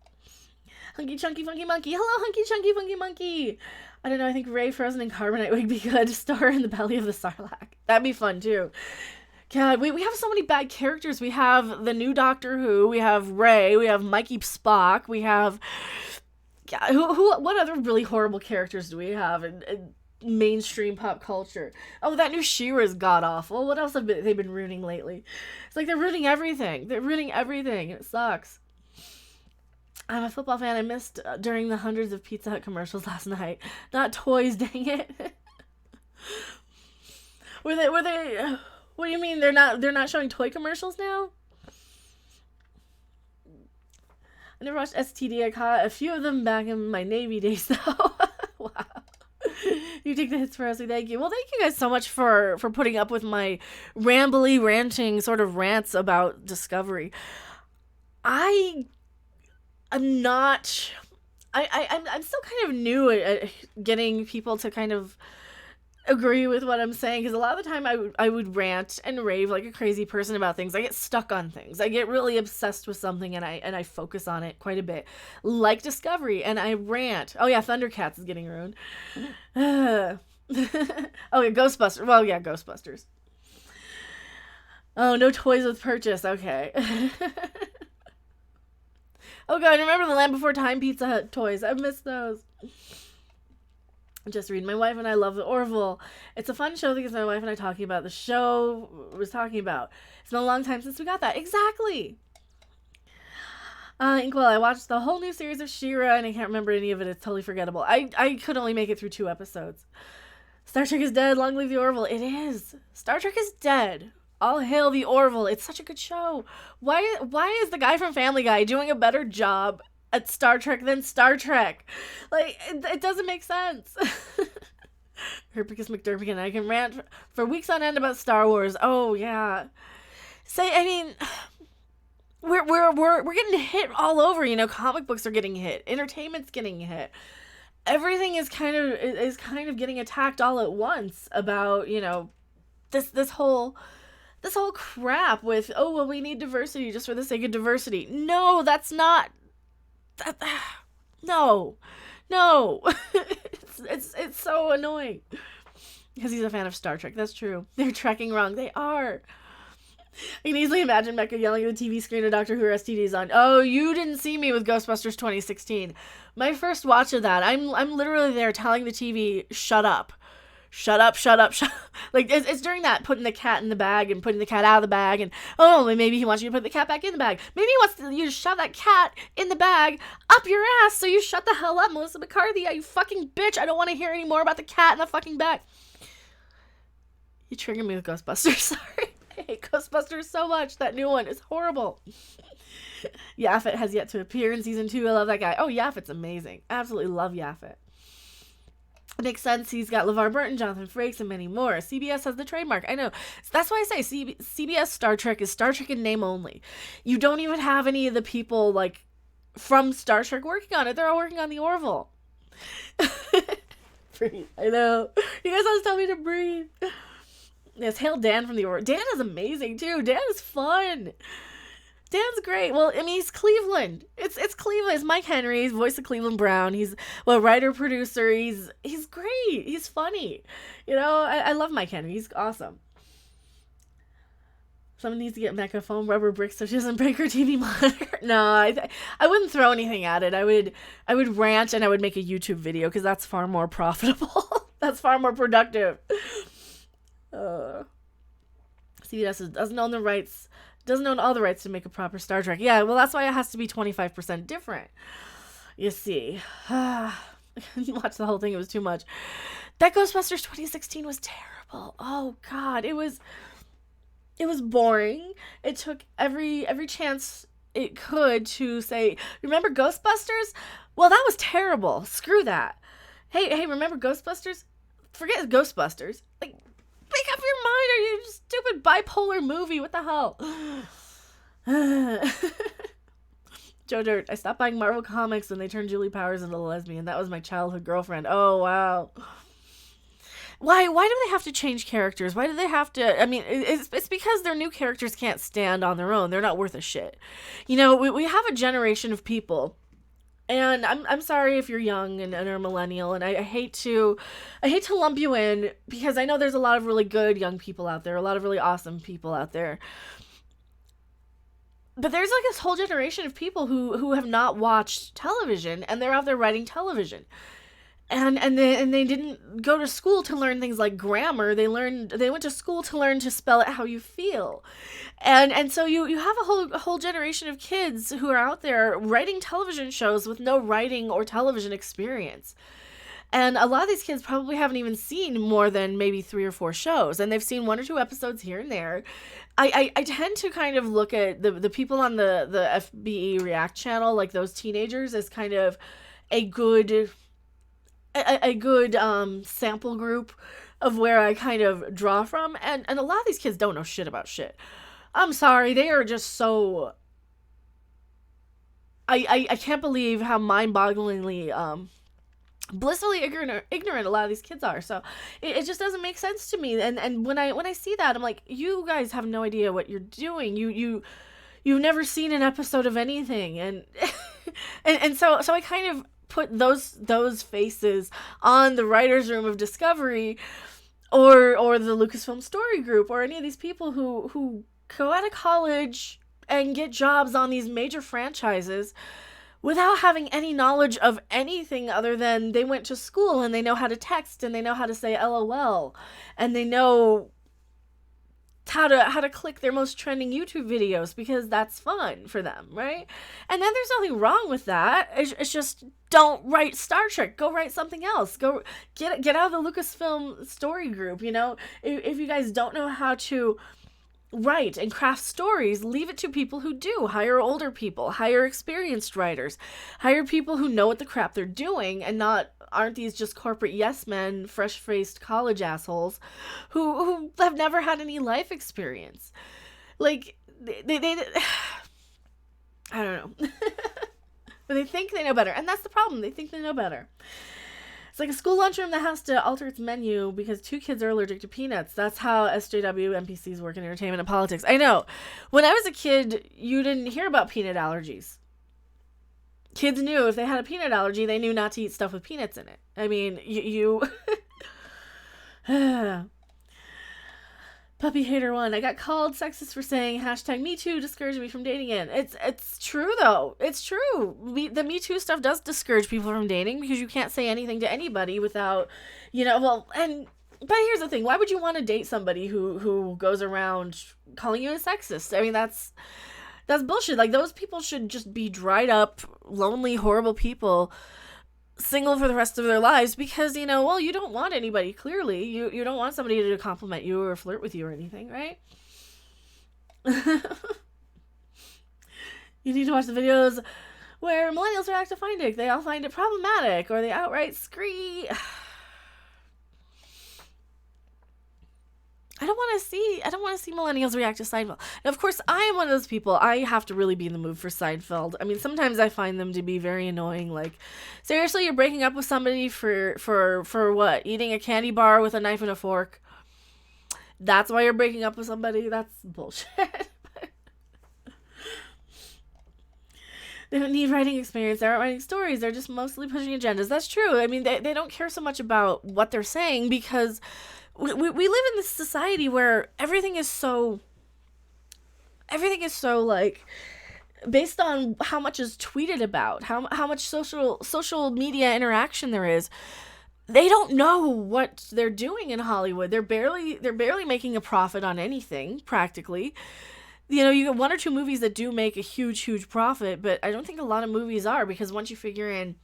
Hunky Chunky Funky Monkey. Hello, Hunky Chunky Funky Monkey. I don't know. I think Ray frozen in carbonite would be good. Star in the belly of the Sarlacc. That'd be fun too. God, we have so many bad characters. We have the new Doctor Who. We have Ray. We have Mikey Spock. We have... Yeah, what other really horrible characters do we have in mainstream pop culture? Oh, that new She-Ra is god-awful. What else have they been ruining lately? It's like they're ruining everything. They're ruining everything. It sucks. I'm a football fan. I missed during the hundreds of Pizza Hut commercials last night. Not toys, dang it. Were they... What do you mean they're not showing toy commercials now? I never watched STD. I caught a few of them back in my Navy days, though. Wow. You take the hits for us. Thank you. Well, thank you guys so much for putting up with my rambly, ranting sort of rants about Discovery. I'm still kind of new at getting people to kind of agree with what I'm saying, because a lot of the time I would rant and rave like a crazy person about things. I get stuck on things. I get really obsessed with something and I focus on it quite a bit, like Discovery, and I rant. Oh yeah, Thundercats is getting ruined. Oh yeah, Ghostbusters. Well yeah, Ghostbusters. Oh, no toys with purchase. Okay. Oh god, remember the Land Before Time Pizza Hut toys. I missed those. Just read. My wife and I love the Orville. It's a fun show because my wife and I talking about the show was talking about. It's been a long time since we got that. Exactly. Inkwell, I watched the whole new series of She-Ra and I can't remember any of it. It's totally forgettable. I could only make it through 2 episodes. Star Trek is dead. Long live the Orville. It is. Star Trek is dead. All hail the Orville. It's such a good show. Why is the guy from Family Guy doing a better job at Star Trek than Star Trek? Like, it doesn't make sense. Herpicus McDermott and I can rant for weeks on end about Star Wars. Oh yeah. I mean, we're getting hit all over. You know, comic books are getting hit. Entertainment's getting hit. Everything is kind of getting attacked all at once about, you know, this whole crap with, oh well, we need diversity just for the sake of diversity. No, that's not. No. It's so annoying because he's a fan of Star Trek. That's true. They're trekking wrong. They are. I can easily imagine Mecha yelling at the TV screen of Doctor Who STD's on. Oh, you didn't see me with Ghostbusters 2016. My first watch of that, I'm literally there telling the TV, shut up. Shut up. Like, it's during that, putting the cat in the bag and putting the cat out of the bag, and, oh, maybe he wants you to put the cat back in the bag. Maybe he wants you to shove that cat in the bag up your ass, so you shut the hell up, Melissa McCarthy, you fucking bitch. I don't want to hear any more about the cat in the fucking bag. You triggered me with Ghostbusters, sorry. I hate Ghostbusters so much. That new one is horrible. Yaphet has yet to appear in season 2. I love that guy. Oh, Yaphet's amazing. Absolutely love Yaphet. It makes sense. He's got LeVar Burton, Jonathan Frakes, and many more. CBS has the trademark. I know. That's why I say CBS Star Trek is Star Trek in name only. You don't even have any of the people, like, from Star Trek working on it. They're all working on the Orville. Breathe. I know. You guys always tell me to breathe. Yes, hail Dan from the Orville. Dan is amazing, too. Dan is fun. Dan's great. Well, I mean, he's Cleveland. It's Cleveland. It's Mike Henry. He's voice of Cleveland Brown. He's, well, writer, producer. He's great. He's funny. You know, I love Mike Henry. He's awesome. Someone needs to get Mecha foam rubber bricks so she doesn't break her TV monitor. No, I wouldn't throw anything at it. I would rant and I would make a YouTube video because that's far more profitable. That's far more productive. CBS doesn't own the rights Doesn't own all the rights to make a proper Star Trek. Yeah, well, that's why it has to be 25% different. You see. Watch the whole thing. It was too much. That Ghostbusters 2016 was terrible. Oh, God. It was boring. It took every chance it could to say, remember Ghostbusters? Well, that was terrible. Screw that. Hey, remember Ghostbusters? Forget Ghostbusters. Like, make up your mind. Are you stupid bipolar movie? What the hell? Joe Dirt, I stopped buying Marvel comics when they turned Julie Powers into a lesbian. That was my childhood girlfriend. Oh, wow. Why do they have to change characters? Why do they have to? I mean, it's because their new characters can't stand on their own. They're not worth a shit. You know, we have a generation of people, and I'm sorry if you're young and are a millennial, and I hate to lump you in, because I know there's a lot of really good young people out there, a lot of really awesome people out there. But there's like this whole generation of people who have not watched television, and they're out there writing television. And they didn't go to school to learn things like grammar. They went to school to learn to spell it how you feel. And so you have a whole generation of kids who are out there writing television shows with no writing or television experience. And a lot of these kids probably haven't even seen more than maybe 3 or 4 shows, and they've seen 1 or 2 episodes here and there. I tend to kind of look at the people on the FBE React channel, like those teenagers, as kind of a good sample group of where I kind of draw from, and a lot of these kids don't know shit about shit. I'm sorry, they are just so... I can't believe how mind-bogglingly blissfully ignorant a lot of these kids are. So it just doesn't make sense to me. And when I see that, I'm like, you guys have no idea what you're doing. You've never seen an episode of anything, and and so I kind of put those faces on the writers' room of Discovery, or the Lucasfilm Story Group, or any of these people who go out of college and get jobs on these major franchises without having any knowledge of anything other than they went to school and they know how to text and they know how to say LOL and they know how to click their most trending YouTube videos because that's fun for them, right? And then there's nothing wrong with that. It's just, don't write Star Trek. Go write something else. Go get out of the Lucasfilm Story Group, you know? If you guys don't know how to write and craft stories, leave it to people who do. Hire older people, hire experienced writers, hire people who know what the crap they're doing, and aren't these just corporate yes men, fresh-faced college assholes who have never had any life experience. Like, they I don't know. But they think they know better, and that's the problem. They think they know better. It's like a school lunchroom that has to alter its menu because 2 kids are allergic to peanuts. That's how SJW NPCs work in entertainment and politics. I know. When I was a kid, you didn't hear about peanut allergies. Kids knew if they had a peanut allergy, they knew not to eat stuff with peanuts in it. I mean, you... Puppy Hater 1. I got called sexist for saying #MeToo discouraged me from dating again. It's true, though. It's true. The Me Too stuff does discourage people from dating because you can't say anything to anybody without, but here's the thing. Why would you want to date somebody who goes around calling you a sexist? I mean, that's bullshit. Like, those people should just be dried up, lonely, horrible people, single for the rest of their lives because, you don't want anybody, clearly. You don't want somebody to compliment you or flirt with you or anything, right? You need to watch the videos where millennials react to Find It. They all find it problematic or they outright scream. I don't want to see millennials react to Seinfeld. Now, of course, I am one of those people. I have to really be in the mood for Seinfeld. I mean, sometimes I find them to be very annoying. Like, seriously, you're breaking up with somebody for what? Eating a candy bar with a knife and a fork? That's why you're breaking up with somebody? That's bullshit. They don't need writing experience. They aren't writing stories. They're just mostly pushing agendas. That's true. I mean, they don't care so much about what they're saying because we live in this society where everything is so like based on how much is tweeted about, how much social media interaction there is. They don't know what they're doing in Hollywood. They're barely making a profit on anything, practically. You know, you get one or two movies that do make a huge profit, but I don't think a lot of movies are, because once you figure in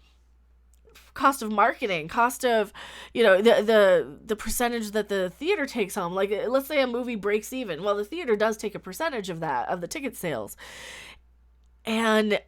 cost of marketing, cost of, you know, the percentage that the theater takes home, like let's say a movie breaks even, well, the theater does take a percentage of that, of the ticket sales. And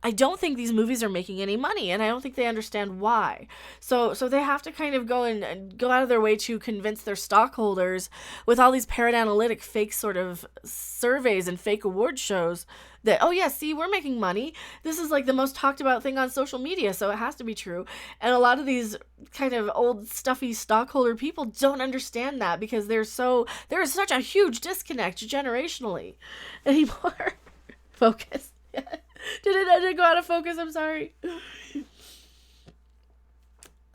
I don't think these movies are making any money, and I don't think they understand why. So they have to kind of go and go out of their way to convince their stockholders with all these parrot analytic fake sort of surveys and fake award shows that, oh yeah, see, we're making money. This is like the most talked about thing on social media, so it has to be true. And a lot of these kind of old stuffy stockholder people don't understand that, because there is such a huge disconnect generationally anymore. Focus. Did it go out of focus? I'm sorry.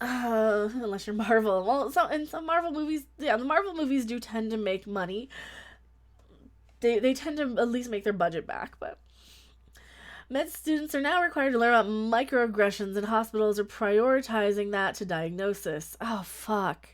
Unless you're Marvel. Well, in some Marvel movies, yeah, the Marvel movies do tend to make money. They tend to at least make their budget back, but med students are now required to learn about microaggressions, and hospitals are prioritizing that to diagnosis. Oh, fuck.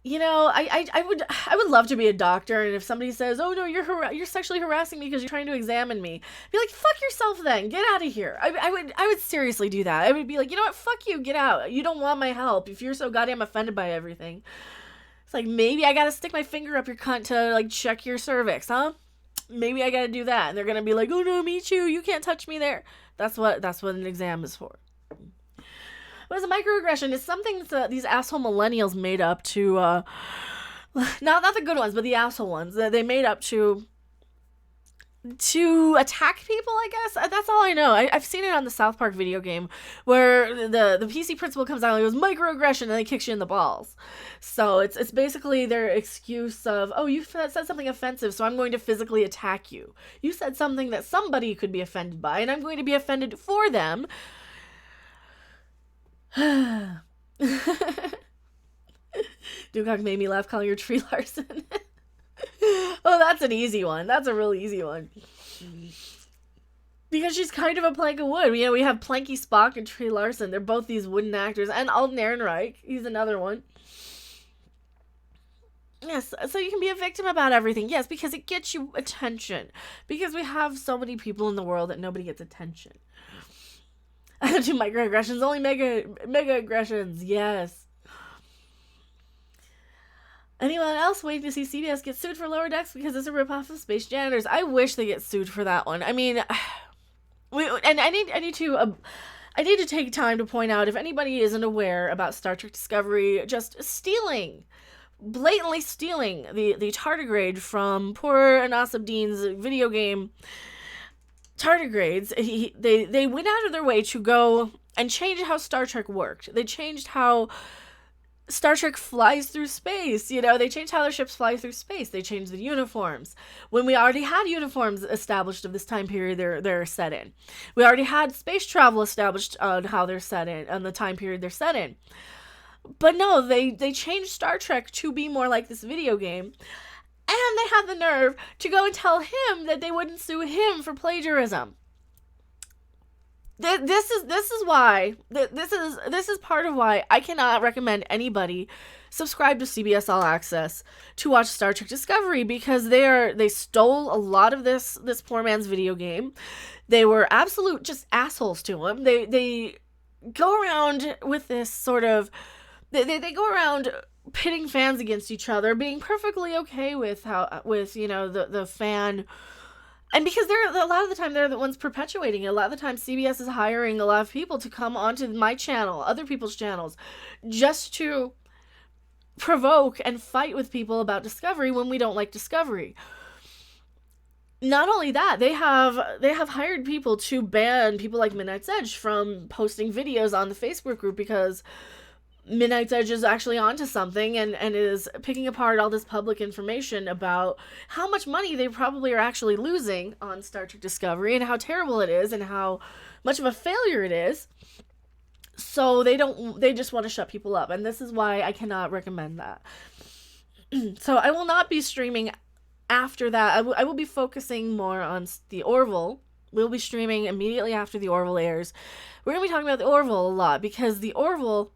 You know, I would love to be a doctor, and if somebody says, "Oh no, you're sexually harassing me because you're trying to examine me," I'd be like, "Fuck yourself, then get out of here." I would seriously do that. I would be like, you know what, fuck you, get out. You don't want my help if you're so goddamn offended by everything. It's like, maybe I gotta stick my finger up your cunt to like check your cervix, huh? Maybe I gotta do that, and they're gonna be like, "Oh no, me too. You can't touch me there." That's what an exam is for. What is a microaggression? It's something that these asshole millennials made up to, not the good ones, but the asshole ones, that they made up to attack people, I guess. That's all I know. I've seen it on the South Park video game, where the PC principal comes out and goes, microaggression, and he kicks you in the balls. So it's basically their excuse of, oh, you said something offensive, so I'm going to physically attack you. You said something that somebody could be offended by, and I'm going to be offended for them. Dukok made me laugh calling her Tree Larson. Oh, that's an easy one. That's a really easy one. Because she's kind of a plank of wood. You know, we have Planky Spock and Tree Larson. They're both these wooden actors. And Alden Ehrenreich. He's another one. Yes, so you can be a victim about everything. Yes, because it gets you attention. Because we have so many people in the world that nobody gets attention. I don't do microaggressions, only mega aggressions. Yes. Anyone else waiting to see CBS get sued for Lower Decks because it's a ripoff of Space Janitors? I wish they get sued for that one. I mean, I need to take time to point out, if anybody isn't aware about Star Trek Discovery just blatantly stealing the tardigrade from poor Anas Abdeen's video game tardigrades. They went out of their way to go and change how Star Trek worked. They changed how Star Trek flies through space. You know, they changed how their ships fly through space. They changed the uniforms. When we already had uniforms established of this time period they're set in. We already had space travel established on how they're set in, on the time period they're set in. But no, they changed Star Trek to be more like this video game. And they had the nerve to go and tell him that they wouldn't sue him for plagiarism. This is part of why I cannot recommend anybody subscribe to CBS All Access to watch Star Trek Discovery, because they stole a lot of this poor man's video game. They were absolute just assholes to him. They go around with this sort of they go around pitting fans against each other, being perfectly okay with you know, the fan. And because a lot of the time they're the ones perpetuating it. A lot of the time CBS is hiring a lot of people to come onto my channel, other people's channels, just to provoke and fight with people about Discovery when we don't like Discovery. Not only that, they have hired people to ban people like Midnight's Edge from posting videos on the Facebook group, because Midnight's Edge is actually onto something and is picking apart all this public information about how much money they probably are actually losing on Star Trek Discovery, and how terrible it is, and how much of a failure it is. So they just want to shut people up, and this is why I cannot recommend that. So I will not be streaming after that. I will be focusing more on the Orville. We'll be streaming immediately after the Orville airs. We're going to be talking about the Orville a lot, because the Orville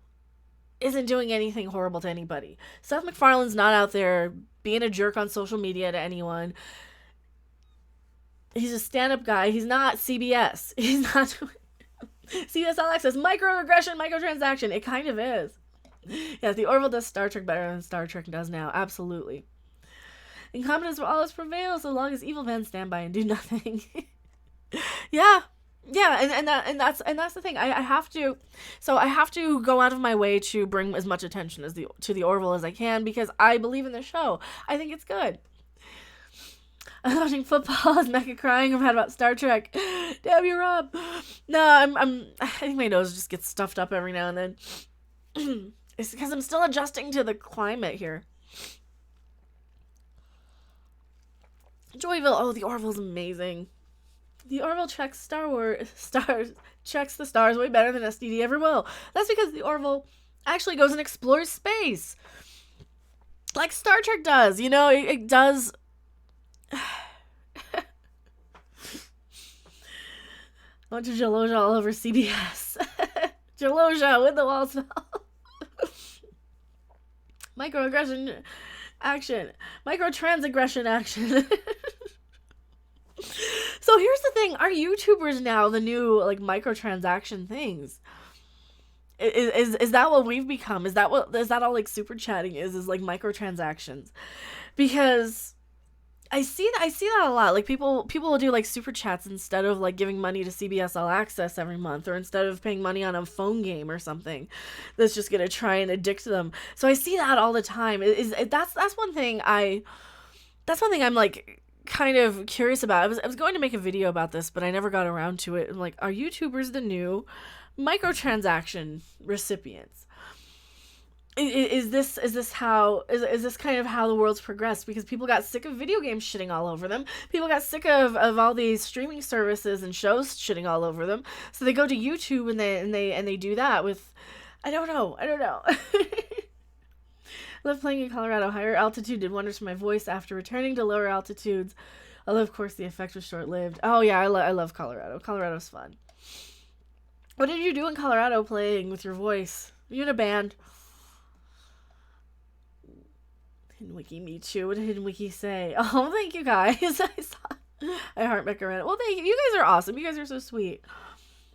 isn't doing anything horrible to anybody. Seth MacFarlane's not out there being a jerk on social media to anyone. He's a stand-up guy. He's not CBS. He's not CBS All Access. Microaggression, microtransaction. It kind of is. Yeah, the Orville does Star Trek better than Star Trek does now. Absolutely. Incompetence will always prevail so long as evil men stand by and do nothing. Yeah. Yeah, and that's the thing. I have to go out of my way to bring as much attention to the Orville as I can, because I believe in the show. I think it's good. I'm watching football as Mecha crying. I'm mad about Star Trek. Damn you, Rob. No, I think my nose just gets stuffed up every now and then. It's because I'm still adjusting to the climate here. Joyville. Oh, the Orville's amazing. The Orville checks checks the stars way better than SDD ever will. That's because the Orville actually goes and explores space. Like Star Trek does, you know, it does. I went to Jaloja all over CBS. Jaloja with the walls fell. Microaggression action. Microtransagression action. So here's the thing, are YouTubers now the new like microtransaction things? Is that what we've become? Is that all like super chatting is like microtransactions? Because I see that a lot. Like people will do like super chats instead of like giving money to CBS All Access every month, or instead of paying money on a phone game or something that's just gonna try and addict them. So I see that all the time. That's one thing I'm like kind of curious about. I was going to make a video about this, but I never got around to it. I'm like, are YouTubers the new microtransaction recipients? Is this kind of how the world's progressed? Because people got sick of video games shitting all over them. People got sick of all these streaming services and shows shitting all over them. So they go to YouTube and they do that with, I don't know. I love playing in Colorado. Higher altitude did wonders for my voice after returning to lower altitudes. Although, of course, the effect was short-lived. Oh, yeah, I love Colorado. Colorado's fun. What did you do in Colorado playing with your voice? Were you in a band? Hidden Wiki, me too. What did Hidden Wiki say? Oh, thank you, guys. I heart Mecha. Well, thank you. You guys are awesome. You guys are so sweet.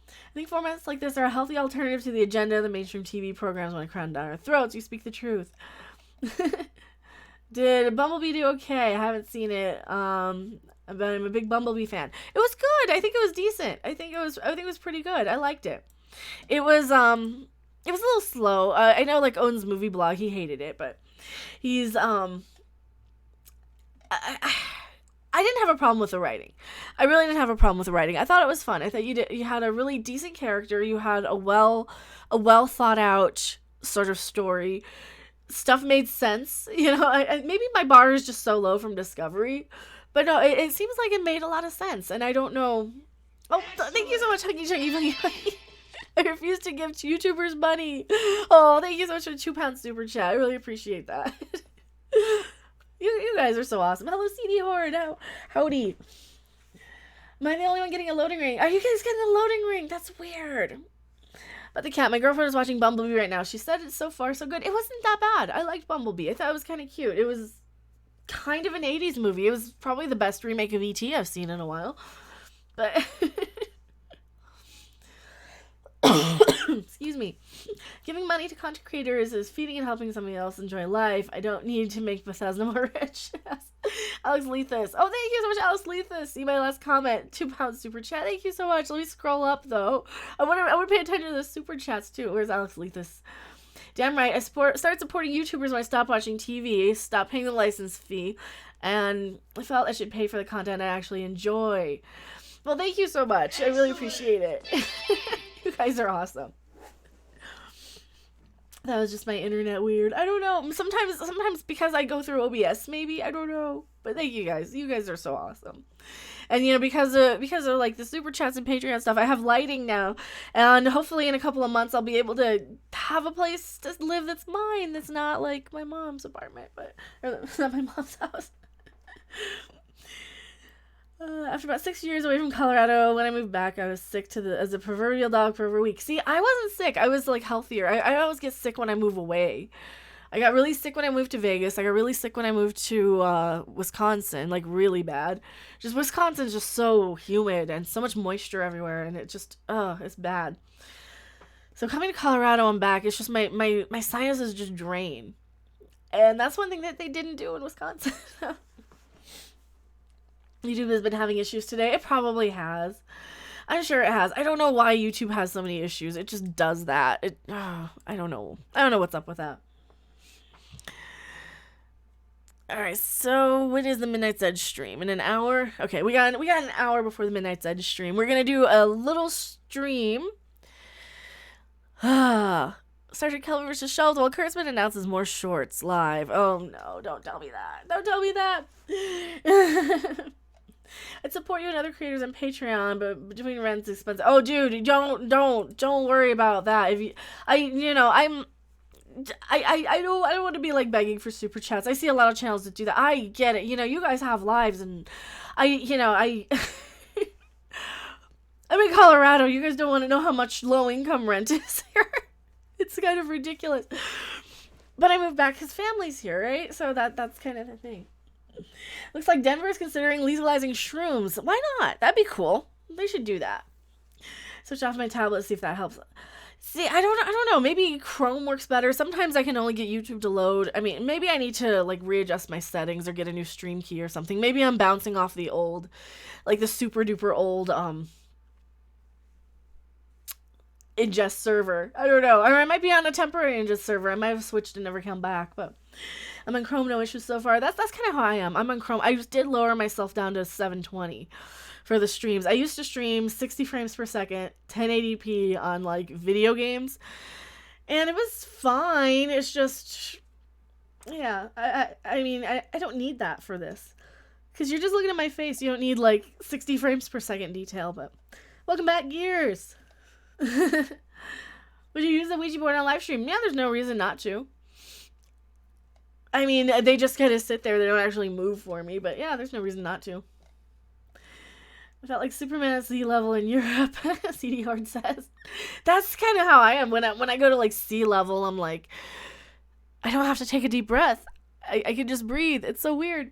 I think formats like this are a healthy alternative to the agenda of the mainstream TV programs when I crown down our throats. You speak the truth. Did Bumblebee do okay? I haven't seen it. But I'm a big Bumblebee fan. It was good. I think it was decent. I think it was pretty good. I liked it. It was a little slow. I know, like, Owen's movie blog, he hated it, but he's I didn't have a problem with the writing. I really didn't have a problem with the writing. I thought it was fun. I thought you had a really decent character. You had a well thought out sort of story. Stuff made sense. You know, maybe my bar is just so low from Discovery, but no, it seems like it made a lot of sense. And I don't know. Oh, thank you so much, Huggy Chuggy. I refuse to give YouTubers money. Oh, thank you so much for the £2 super chat. I really appreciate that. You guys are so awesome. Hello, CD Horde. Howdy. Am I the only one getting a loading ring? Are you guys getting a loading ring? That's weird. But the cat, my girlfriend is watching Bumblebee right now. She said it's so far so good. It wasn't that bad. I liked Bumblebee. I thought it was kind of cute. It was kind of an 80s movie. It was probably the best remake of E.T. I've seen in a while. But excuse me. Giving money to content creators is feeding and helping somebody else enjoy life. I don't need to make Bethesda more rich. Alex Lethus. Oh, thank you so much, Alex Lethus. See my last comment. £2 super chat. Thank you so much. Let me scroll up though. I want to pay attention to the super chats too. Where's Alex Lethus? Damn right. I started supporting YouTubers when I stopped watching TV, stopped paying the license fee, and I felt I should pay for the content I actually enjoy. Well, thank you so much. I really appreciate it. You guys are awesome. That was just my internet weird. I don't know. Sometimes because I go through OBS, maybe. I don't know. But thank you guys. You guys are so awesome. And, you know, because of like the super chats and Patreon stuff, I have lighting now. And hopefully in a couple of months, I'll be able to have a place to live that's mine. That's not like my mom's apartment, or it's not my mom's house. After about 6 years away from Colorado, when I moved back, I was sick as a proverbial dog for over a week. See, I wasn't sick. I was like healthier. I always get sick when I move away. I got really sick when I moved to Vegas. I got really sick when I moved to Wisconsin, like really bad. Just Wisconsin's just so humid and so much moisture everywhere, and it just, it's bad. So coming to Colorado, I'm back. It's just my sinuses just drain. And that's one thing that they didn't do in Wisconsin. YouTube has been having issues today. It probably has. I'm sure it has. I don't know why YouTube has so many issues. It just does that. I don't know. I don't know what's up with that. Alright, so when is the Midnight's Edge stream? In an hour? Okay, we got an hour before the Midnight's Edge stream. We're gonna do a little stream. Sergeant Kelvin vs. Shelved while Kurtzman announces more shorts live. Oh no, don't tell me that. Don't tell me that. I'd support you and other creators on Patreon, but between rent's expensive. Oh, dude, don't worry about that. If you, I don't want to be like begging for super chats. I see a lot of channels that do that. I get it. You guys have lives, and I'm in Colorado. You guys don't want to know how much low income rent is here. It's kind of ridiculous. But I moved back. His family's here, right? So that's kind of the thing. Looks like Denver is considering legalizing shrooms. Why not? That'd be cool. They should do that. Switch off my tablet, see if that helps. See, I don't know. Maybe Chrome works better. Sometimes I can only get YouTube to load. I mean, maybe I need to like readjust my settings or get a new stream key or something. Maybe I'm bouncing off the old, like the super duper old ingest server. I don't know. Or I might be on a temporary ingest server. I might have switched and never come back, but I'm on Chrome, no issues so far. That's kind of how I am. I'm on Chrome. I just did lower myself down to 720 for the streams. I used to stream 60 frames per second, 1080p on like video games, and it was fine. It's just, yeah, I mean, I don't need that for this, because you're just looking at my face. You don't need like 60 frames per second detail. But welcome back, Gears. Would you use the Ouija board on live stream? Yeah, there's no reason not to. I mean, they just kind of sit there. They don't actually move for me. But yeah, there's no reason not to. I felt like Superman at sea level in Europe, CD Hard says. That's kind of how I am. When I go to like sea level, I'm like, I don't have to take a deep breath. I can just breathe. It's so weird.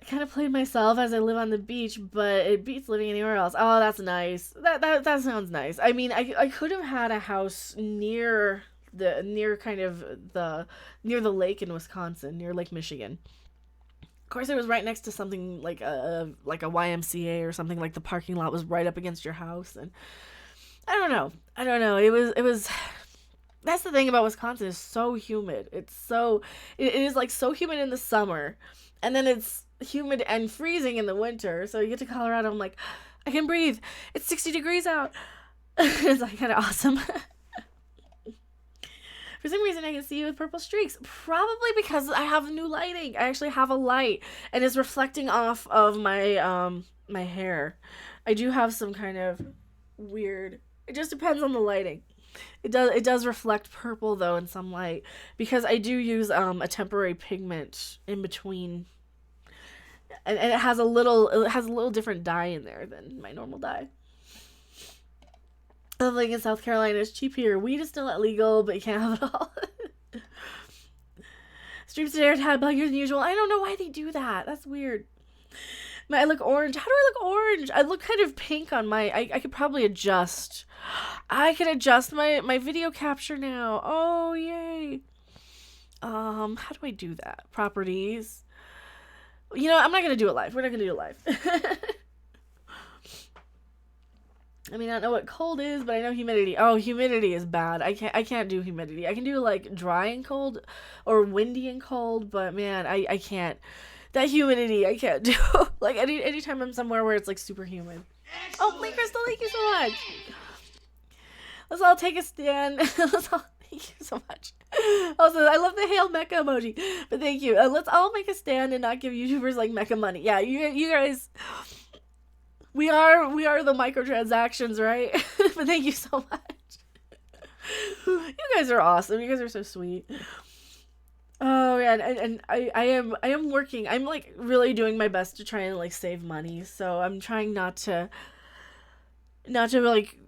I kind of played myself as I live on the beach, but it beats living anywhere else. Oh, that's nice. That sounds nice. I mean, I could have had a house near the lake in Wisconsin, near Lake Michigan. Of course, it was right next to something like a YMCA or something. Like the parking lot was right up against your house, and I don't know. It was. That's the thing about Wisconsin. It's so humid. It is like so humid in the summer, and then it's humid and freezing in the winter. So you get to Colorado, I'm like, I can breathe. It's 60 degrees out. It's like kind of awesome. For some reason, I can see you with purple streaks. Probably because I have new lighting. I actually have a light, and it's reflecting off of my my hair. I do have some kind of weird. It just depends on the lighting. It does reflect purple though in some light, because I do use a temporary pigment in between, and it has a little different dye in there than my normal dye. Living in South Carolina is cheap here. Weed is still illegal, but you can't have it all. Streams today are tad buggier than usual. I don't know why they do that. That's weird. I look orange. How do I look orange? I look kind of pink on my... I could probably adjust. I can adjust my video capture now. Oh, yay. How do I do that? Properties. You know, I'm not going to do it live. We're not going to do it live. I mean, I don't know what cold is, but I know humidity. Oh, humidity is bad. I can't do humidity. I can do like dry and cold or windy and cold, but man, I can't. That humidity, I can't do. Like anytime I'm somewhere where it's like super humid. Excellent. Oh, Lee Crystal, thank you so much. Let's all take a stand. Thank you so much. Also, I love the hail mecha emoji, but thank you. Let's all make a stand and not give YouTubers like mecha money. Yeah, you guys. We are the microtransactions, right? But thank you so much. You guys are awesome. You guys are so sweet. Oh yeah, and I am working. I'm like really doing my best to try and like save money. So I'm trying not to like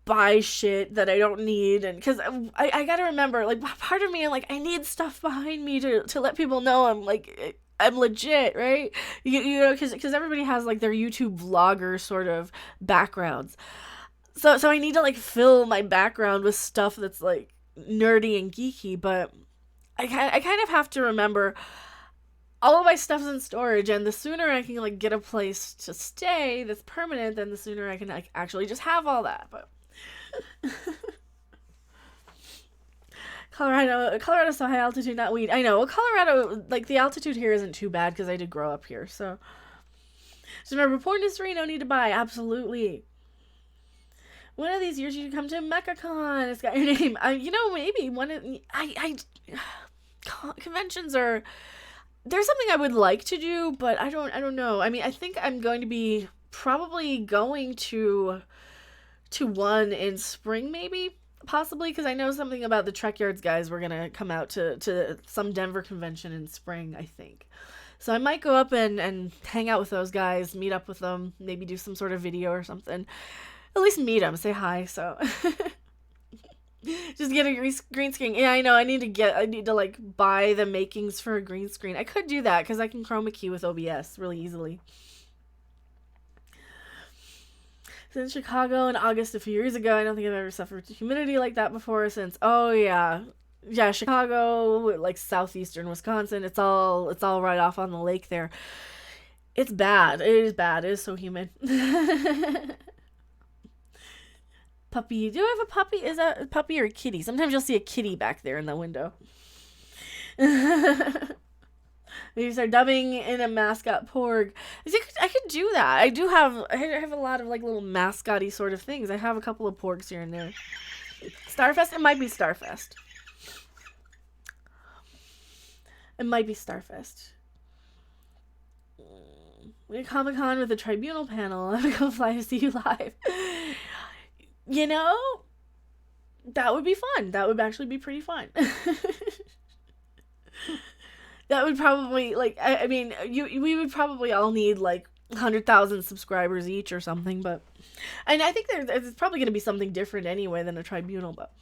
buy shit that I don't need, and because I gotta remember, like, part of me, I'm like, I need stuff behind me to let people know I'm like, I'm legit, right? You know, because everybody has like their YouTube vlogger sort of backgrounds, so I need to like fill my background with stuff that's like nerdy and geeky, but I kind of have to remember all of my stuff's in storage, and the sooner I can like get a place to stay that's permanent, then the sooner I can like actually just have all that. But Colorado's so high altitude, not weed. I know. Well, Colorado, like the altitude here isn't too bad because I did grow up here. So just remember, porn history, no need to buy. Absolutely. One of these years you should come to MechaCon. It's got your name. Maybe one of conventions are. There's something I would like to do, but I don't know. I mean, I think I'm going to be probably going to one in spring, maybe, possibly, because I know something about the Trek Yards guys were gonna come out to some Denver convention in spring, I think. So I might go up and hang out with those guys, meet up with them, maybe do some sort of video or something. At least meet them, say hi. So just get a green screen. Yeah, I know. I need to like buy the makings for a green screen. I could do that because I can chroma key with OBS really easily. In Chicago in August a few years ago. I don't think I've ever suffered humidity like that before since. Oh yeah, Chicago, like southeastern Wisconsin. It's all right off on the lake there. It's bad. It is bad. It is so humid. Puppy. Do I have a puppy? Is that a puppy or a kitty? Sometimes you'll see a kitty back there in the window. Maybe start dubbing in a mascot porg. I could do that. I have a lot of like little mascot-y sort of things. I have a couple of porgs here and there. Starfest? It might be Starfest. It might be Starfest. We had Comic-Con with a tribunal panel. I'm gonna go fly to see you live. You know, that would be fun. That would actually be pretty fun. That would probably, like, I mean, we would probably all need, like, 100,000 subscribers each or something, but, and I think there's probably going to be something different anyway than a tribunal, but,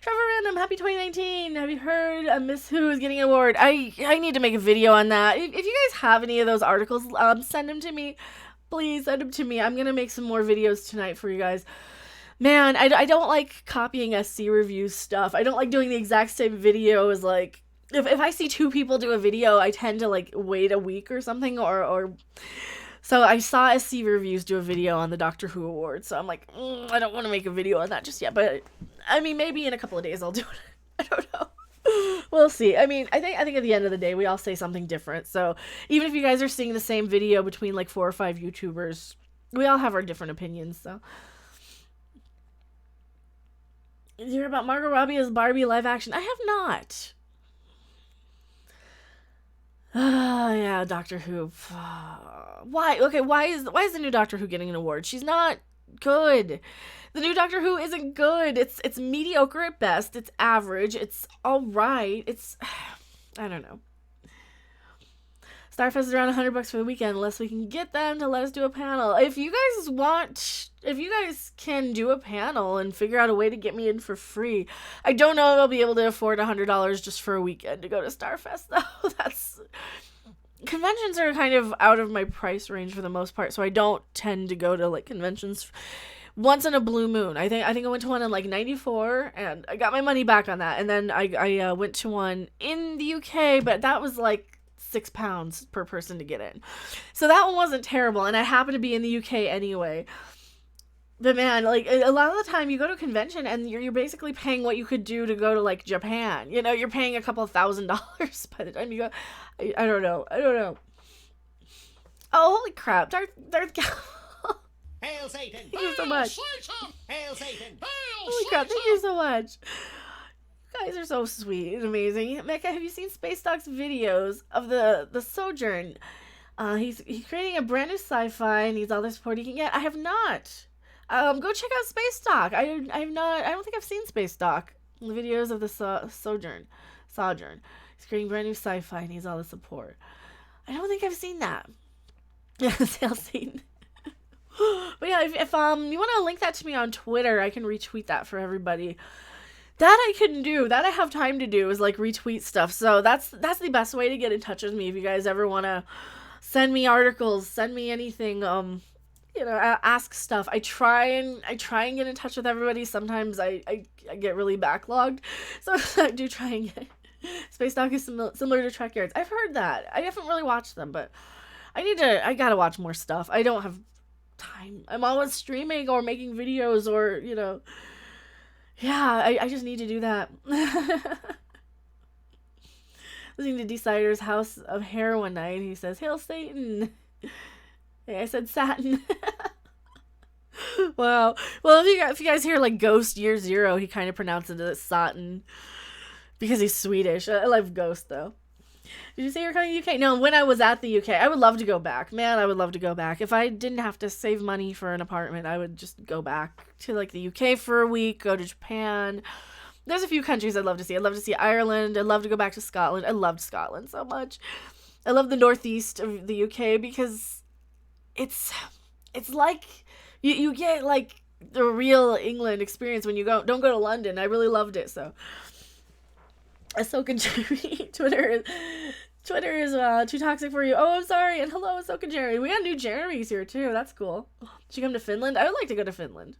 Trevor Random, happy 2019, have you heard Miss Who is getting an award? I need to make a video on that. If you guys have any of those articles, send them to me, please send them to me. I'm going to make some more videos tonight for you guys. Man, I don't like copying SC reviews stuff. I don't like doing the exact same video as, like, if I see two people do a video, I tend to, like, wait a week or something, or so I saw SC Reviews do a video on the Doctor Who Awards, so I'm like, I don't want to make a video on that just yet, but, I mean, maybe in a couple of days I'll do it. I don't know. We'll see. I mean, I think at the end of the day, we all say something different, so even if you guys are seeing the same video between, like, 4 or 5 YouTubers, we all have our different opinions, so. Did you hear about Margot Robbie as Barbie live action? I have not. Yeah, Doctor Who. Why? Okay, why is the new Doctor Who getting an award? She's not good. The new Doctor Who isn't good. It's mediocre at best. It's average. It's all right. It's I don't know. Starfest is around $100 for the weekend, unless we can get them to let us do a panel. If you guys can do a panel and figure out a way to get me in for free, I don't know if I'll be able to afford $100 just for a weekend to go to Starfest, though. Conventions are kind of out of my price range for the most part, so I don't tend to go to, like, conventions once in a blue moon. I think I went to one in, like, 94, and I got my money back on that, and then I went to one in the UK, but that was, like, £6 per person to get in. So that one wasn't terrible, and I happened to be in the UK anyway. But man, like, a lot of the time you go to a convention and you're basically paying what you could do to go to, like, Japan. You know, you're paying a couple $1,000s by the time you go. I don't know. Oh, holy crap. Darth Hail Satan! Thank you so much. Hail Satan! Holy crap, thank you so much. You guys are so sweet and amazing. Mecha, have you seen Space Doc's videos of the Sojourn? He's creating a brand new sci-fi and needs all the support he can get. I have not. Go check out Space Doc. I don't think I've seen Space Doc. The videos of the Sojourn. He's creating brand new sci-fi and needs all the support. I don't think I've seen that. Yeah, Hail Satan. But yeah, if you want to link that to me on Twitter, I can retweet that for everybody. That I can do. That I have time to do is like retweet stuff. So that's the best way to get in touch with me. If you guys ever want to send me articles, send me anything, ask stuff. I try and get in touch with everybody. Sometimes I get really backlogged. So I do try and get Space Doc is similar to Trek Yards. I've heard that. I haven't really watched them, but I gotta watch more stuff. I don't have time. I'm always streaming or making videos or, yeah, I just need to do that. Listening to Decider's House of Hair one night, he says, "Hail Satan." Hey, I said Satin. Wow. Well, if you guys hear like Ghost Year Zero, he kind of pronounces it Satan because he's Swedish. I love Ghost though. Did you say you're coming to the UK? No, when I was at the UK, I would love to go back. Man, I would love to go back. If I didn't have to save money for an apartment, I would just go back to like the UK for a week, go to Japan. There's a few countries I'd love to see. I'd love to see Ireland. I'd love to go back to Scotland. I loved Scotland so much. I love the northeast of the UK because it's like you get like the real England experience when you don't go to London. I really loved it. So Ahsoka Jerry, Twitter is too toxic for you. Oh, I'm sorry. And hello, Ahsoka Jerry. We got new Jeremys here too. That's cool. Should you come to Finland? I would like to go to Finland.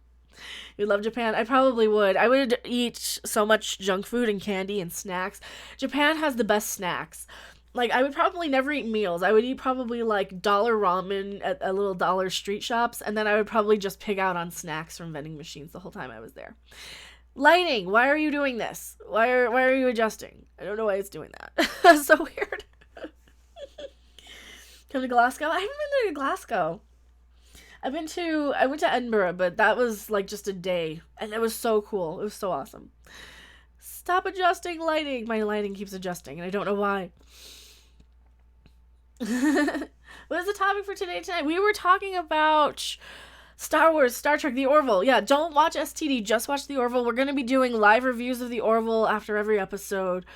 You love Japan? I probably would. I would eat so much junk food and candy and snacks. Japan has the best snacks. Like, I would probably never eat meals. I would eat probably like dollar ramen at a little dollar street shops, and then I would probably just pig out on snacks from vending machines the whole time I was there. Lighting, why are you doing this? Why are you adjusting? I don't know why it's doing that. That's so weird. Come to Glasgow? I haven't been to Glasgow. I went to Edinburgh, but that was like just a day, and it was so cool. It was so awesome. Stop adjusting lighting. My lighting keeps adjusting, and I don't know why. What is the topic for tonight? We were talking about Star Wars, Star Trek, the Orville. Yeah, don't watch STD, just watch the Orville. We're going to be doing live reviews of the Orville after every episode.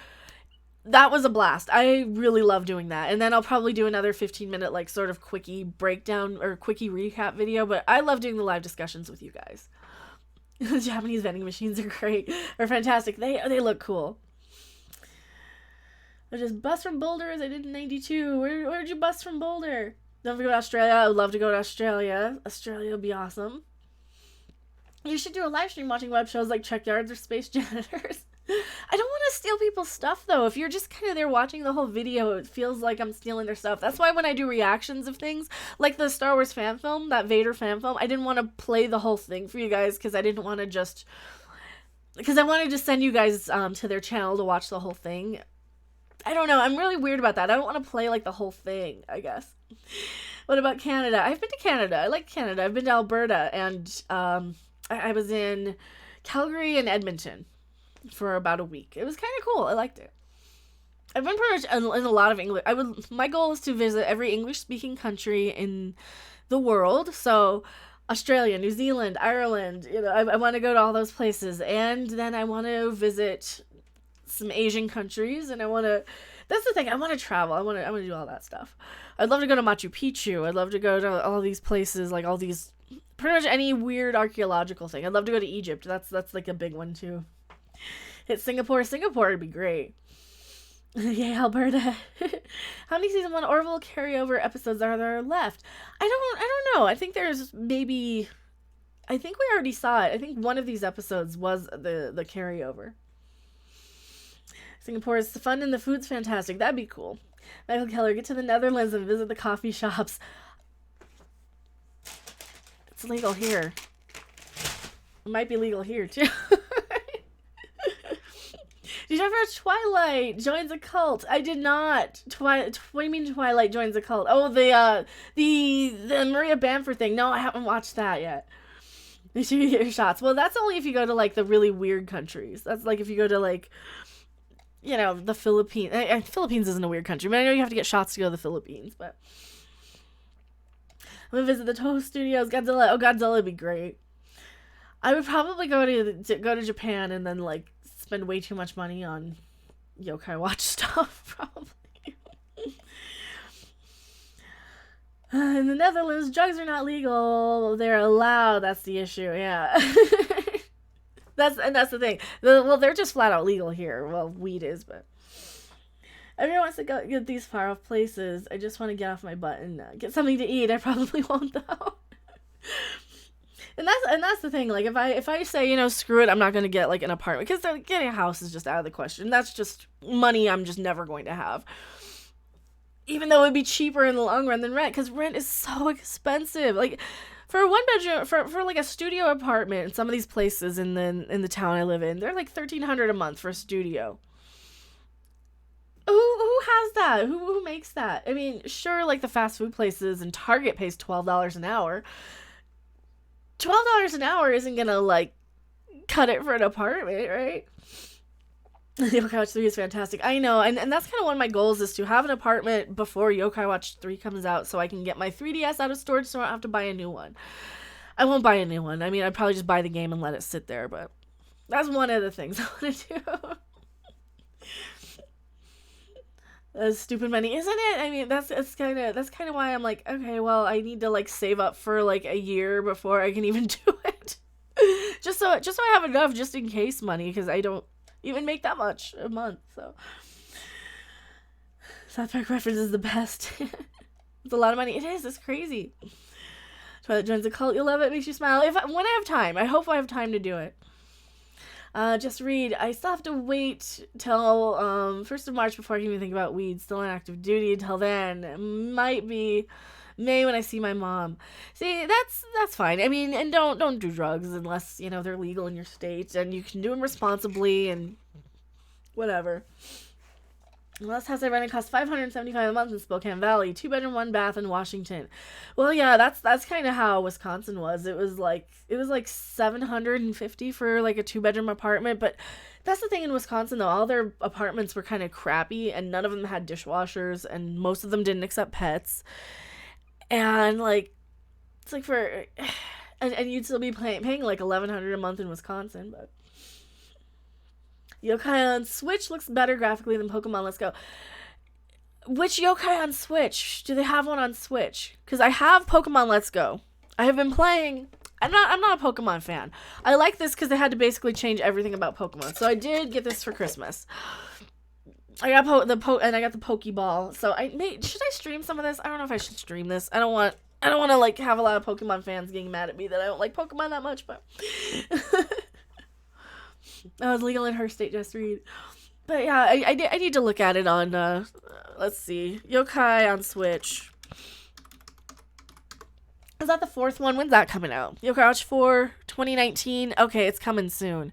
That was a blast. I really love doing that. And then I'll probably do another 15-minute like sort of quickie breakdown or quickie recap video, but I love doing the live discussions with you guys. The Japanese vending machines are great. They're fantastic. They look cool. I just bust from Boulder as I did in 92. Where'd you bust from Boulder? Don't forget Australia. I would love to go to Australia. Australia would be awesome. You should do a live stream watching web shows like Trek Yards or Space Janitors. I don't want to steal people's stuff, though. If you're just kind of there watching the whole video, it feels like I'm stealing their stuff. That's why when I do reactions of things, like the Star Wars fan film, that Vader fan film, I didn't want to play the whole thing for you guys because I didn't want to just... Because I wanted to send you guys to their channel to watch the whole thing. I don't know. I'm really weird about that. I don't want to play, like, the whole thing, I guess. What about Canada? I've been to Canada. I like Canada. I've been to Alberta, and I was in Calgary and Edmonton for about a week. It was kind of cool. I liked it. I've been pretty much in a lot of English. My goal is to visit every English-speaking country in the world. So Australia, New Zealand, Ireland. I want to go to all those places, and then I want to visit some Asian countries, and that's the thing. I want to travel. I want to do all that stuff. I'd love to go to Machu Picchu. I'd love to go to all these places, like all these, pretty much any weird archaeological thing. I'd love to go to Egypt. That's like a big one too. Hit Singapore. Singapore would be great. Yay, Alberta. How many season 1 Orville carryover episodes are there left? I don't know. I think there's maybe, I think we already saw it. I think one of these episodes was the carryover. Singapore is fun and the food's fantastic. That'd be cool. Michael Keller, get to the Netherlands and visit the coffee shops. It's legal here. It might be legal here too. Did you ever watch Twilight joins a cult? I did not. What do you mean Twilight joins a cult? Oh, the Maria Bamford thing. No, I haven't watched that yet. Make sure you get your shots. Well, that's only if you go to like the really weird countries. That's like if you go to like, the Philippines. Philippines isn't a weird country, but I know you have to get shots to go to the Philippines. But I'm gonna visit the Toho Studios. Godzilla. Oh, Godzilla would be great. I would probably go to Japan and then like spend way too much money on yokai watch stuff, probably. In the Netherlands, drugs are not legal. They're allowed. That's the issue. Yeah. That's the thing. Well, they're just flat out legal here. Well, weed is, but everyone wants to go get these far off places. I just want to get off my butt and get something to eat. I probably won't though. And that's the thing. Like if I say, screw it, I'm not gonna get like an apartment, because getting a house is just out of the question. That's just money I'm just never going to have. Even though it'd be cheaper in the long run than rent, because rent is so expensive. Like for a 1-bedroom, for like a studio apartment in some of these places in the town I live in, they're like $1,300 a month for a studio. Who has that? Who makes that? I mean, sure, like the fast food places and Target pays $12 an hour. $12 an hour isn't gonna like cut it for an apartment, right? Yokai Watch 3 is fantastic. I know, and that's kind of one of my goals, is to have an apartment before Yokai Watch 3 comes out, so I can get my 3DS out of storage so I don't have to buy a new one. I won't buy a new one. I mean, I'd probably just buy the game and let it sit there, but that's one of the things I want to do. That's stupid money, isn't it? I mean, that's kind of why I'm like, okay, well, I need to like save up for like a year before I can even do it. just so I have enough just in case money, because I don't even make that much a month. So South Park reference is the best. It's a lot of money. It is. It's crazy. Twilight joins the cult. You'll love it. It makes you smile. When I have time. I hope I have time to do it. Just read. I still have to wait till 1st of March before I can even think about weed. Still on active duty until then. It might be May when I see my mom. See, that's fine. I mean, and don't do drugs unless, they're legal in your state, and you can do them responsibly and whatever. The last house I rented cost $575 a month in Spokane Valley, 2-bedroom, 1 bath in Washington. Well, yeah, that's kind of how Wisconsin was. It was like $750 for like a 2-bedroom apartment, but that's the thing in Wisconsin though. All their apartments were kind of crappy, and none of them had dishwashers, and most of them didn't accept pets. And like, it's like and you'd still be paying like $1,100 a month in Wisconsin, but. Yokai on Switch looks better graphically than Pokemon Let's Go. Which Yokai on Switch? Do they have one on Switch? Because I have Pokemon Let's Go. I have been playing. I'm not a Pokemon fan. I like this because they had to basically change everything about Pokemon. So I did get this for Christmas. I got the Pokeball. So should I stream some of this? I don't know if I should stream this. I don't want to like have a lot of Pokemon fans getting mad at me that I don't like Pokemon that much, but I was legal in her state, just read. But yeah, I need to look at it on let's see, Yokai on Switch. Is that the 4th one? When's that coming out? Yokai Watch 4 2019. Okay, it's coming soon.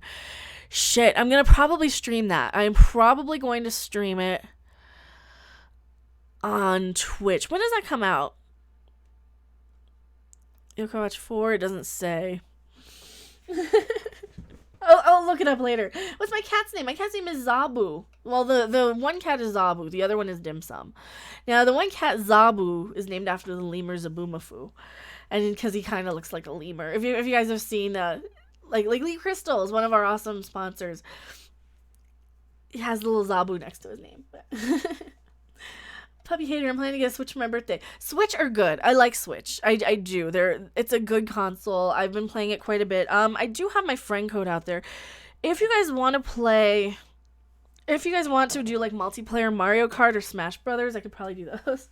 Shit, I'm gonna probably stream that. I'm probably going to stream it on Twitch. When does that come out? Yokai Watch 4, it doesn't say. I'll look it up later. What's my cat's name? My cat's name is Zabu. Well, the one cat is Zabu. The other one is Dim Sum. Now, the one cat, Zabu, is named after the lemur Zabumafu. And because he kind of looks like a lemur. If you guys have seen, like Lee Crystal is one of our awesome sponsors. He has the little Zabu next to his name. Puppy hater, I'm planning to get a Switch for my birthday. Switch are good. I like Switch. I do. It's a good console. I've been playing it quite a bit. I do have my friend code out there. If you guys want to do like multiplayer Mario Kart or Smash Brothers, I could probably do those.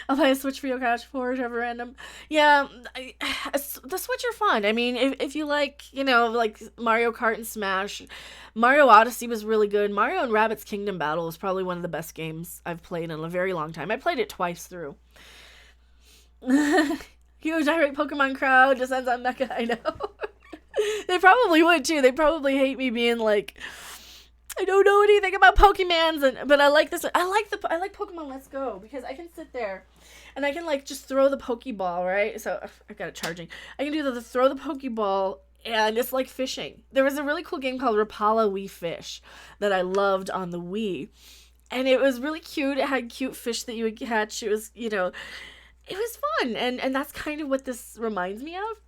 I'll buy a Switch for Yokai Watch 4, Trevor Random. Yeah, the Switch are fun. I mean, if you like, like Mario Kart and Smash, Mario Odyssey was really good. Mario and Rabbids Kingdom Battle was probably one of the best games I've played in a very long time. I played it twice through. Huge irate Pokemon crowd descends on Mecha, I know. They probably would too. They probably hate me being like, I don't know anything about Pokemans, but I like this. I like Pokemon Let's Go because I can sit there and I can like just throw the Pokeball, right? So I've got it charging. I can do the throw the Pokeball, and it's like fishing. There was a really cool game called Rapala Wii Fish that I loved on the Wii, and it was really cute. It had cute fish that you would catch. It was, it was fun, and that's kind of what this reminds me of.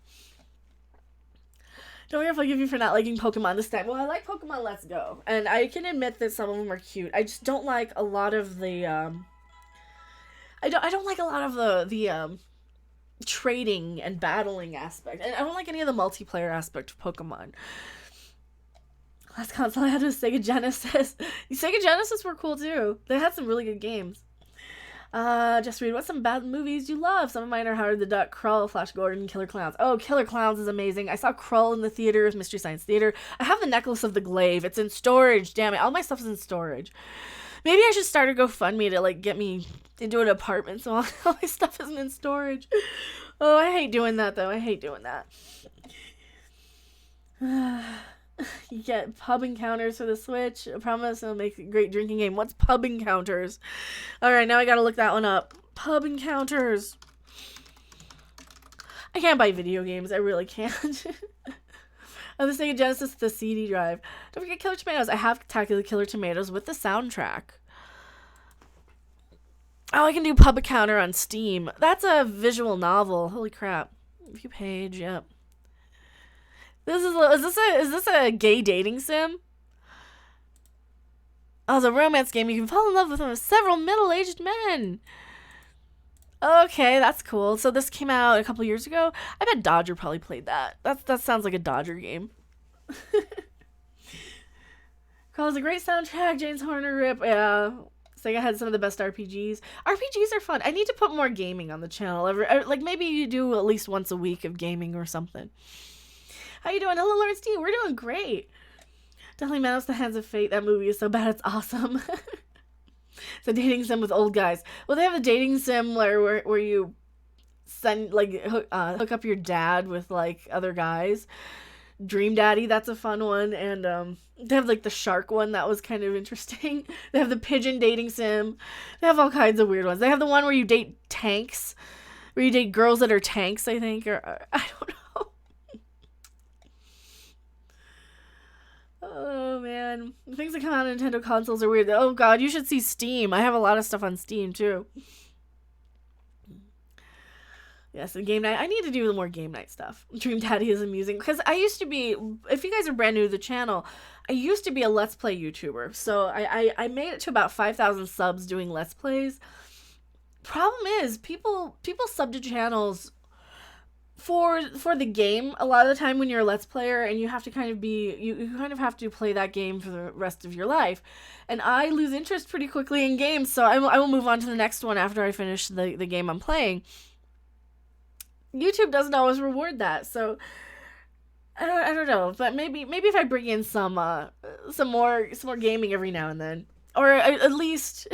Don't worry if I give you for not liking Pokemon this time. Well, I like Pokemon Let's Go, and I can admit that some of them are cute. I just don't like a lot of the I don't like a lot of the trading and battling aspect, and I don't like any of the multiplayer aspect of Pokemon. Last console I had was Sega Genesis. Sega Genesis were cool too. They had some really good games. Just read, what's some bad movies you love? Some of mine are Howard the Duck, Krull, Flash Gordon, Killer Clowns. Oh, Killer Clowns is amazing. I saw Krull in the theaters, Mystery Science Theater. I have the Necklace of the Glaive. It's in storage. Damn it. All my stuff is in storage. Maybe I should start a GoFundMe to, like, get me into an apartment so all my stuff isn't in storage. Oh, I hate doing that, though. I hate doing that. You get pub encounters for the Switch. I promise it'll make a great drinking game. What's pub encounters? Alright, now I gotta look that one up. Pub encounters. I can't buy video games. I really can't. I'm the Sega Genesis, the CD drive. Don't forget Killer Tomatoes. I have Tactical Killer Tomatoes with the soundtrack. Oh, I can do pub encounter on Steam. That's a visual novel. Holy crap. View page, yep. Is this a gay dating sim? Oh, it's a romance game. You can fall in love with several middle-aged men. Okay, that's cool. So this came out a couple years ago. I bet Dodger probably played that. That sounds like a Dodger game. Calls a great soundtrack. James Horner rip. Yeah. Sega had some of the best RPGs. RPGs are fun. I need to put more gaming on the channel. Like maybe you do at least once a week of gaming or something. How you doing? Hello, Lawrence T. We're doing great. Definitely Mouse the Hands of Fate. That movie is so bad, it's awesome. It's a dating sim with old guys. Well, they have a dating sim where you send, like, hook up your dad with, like, other guys. Dream Daddy, that's a fun one. And they have, like, the shark one. That was kind of interesting. They have the pigeon dating sim. They have all kinds of weird ones. They have the one where you date tanks. Where you date girls that are tanks, I think. Or I don't know. Oh, man. The things that come out on Nintendo consoles are weird. Oh, God, you should see Steam. I have a lot of stuff on Steam, too. Yes, the game night. I need to do more game night stuff. Dream Daddy is amusing. Because I used to be, if you guys are brand new to the channel, I used to be a Let's Play YouTuber. So I made it to about 5,000 subs doing Let's Plays. Problem is, people sub to channels for the game a lot of the time when you're a Let's Player, and you have to kind of be, you kind of have to play that game for the rest of your life. And I lose interest pretty quickly in games, so I will move on to the next one after I finish the game I'm playing. YouTube doesn't always reward that, so I don't know, but maybe if I bring in some more gaming every now and then, or at least.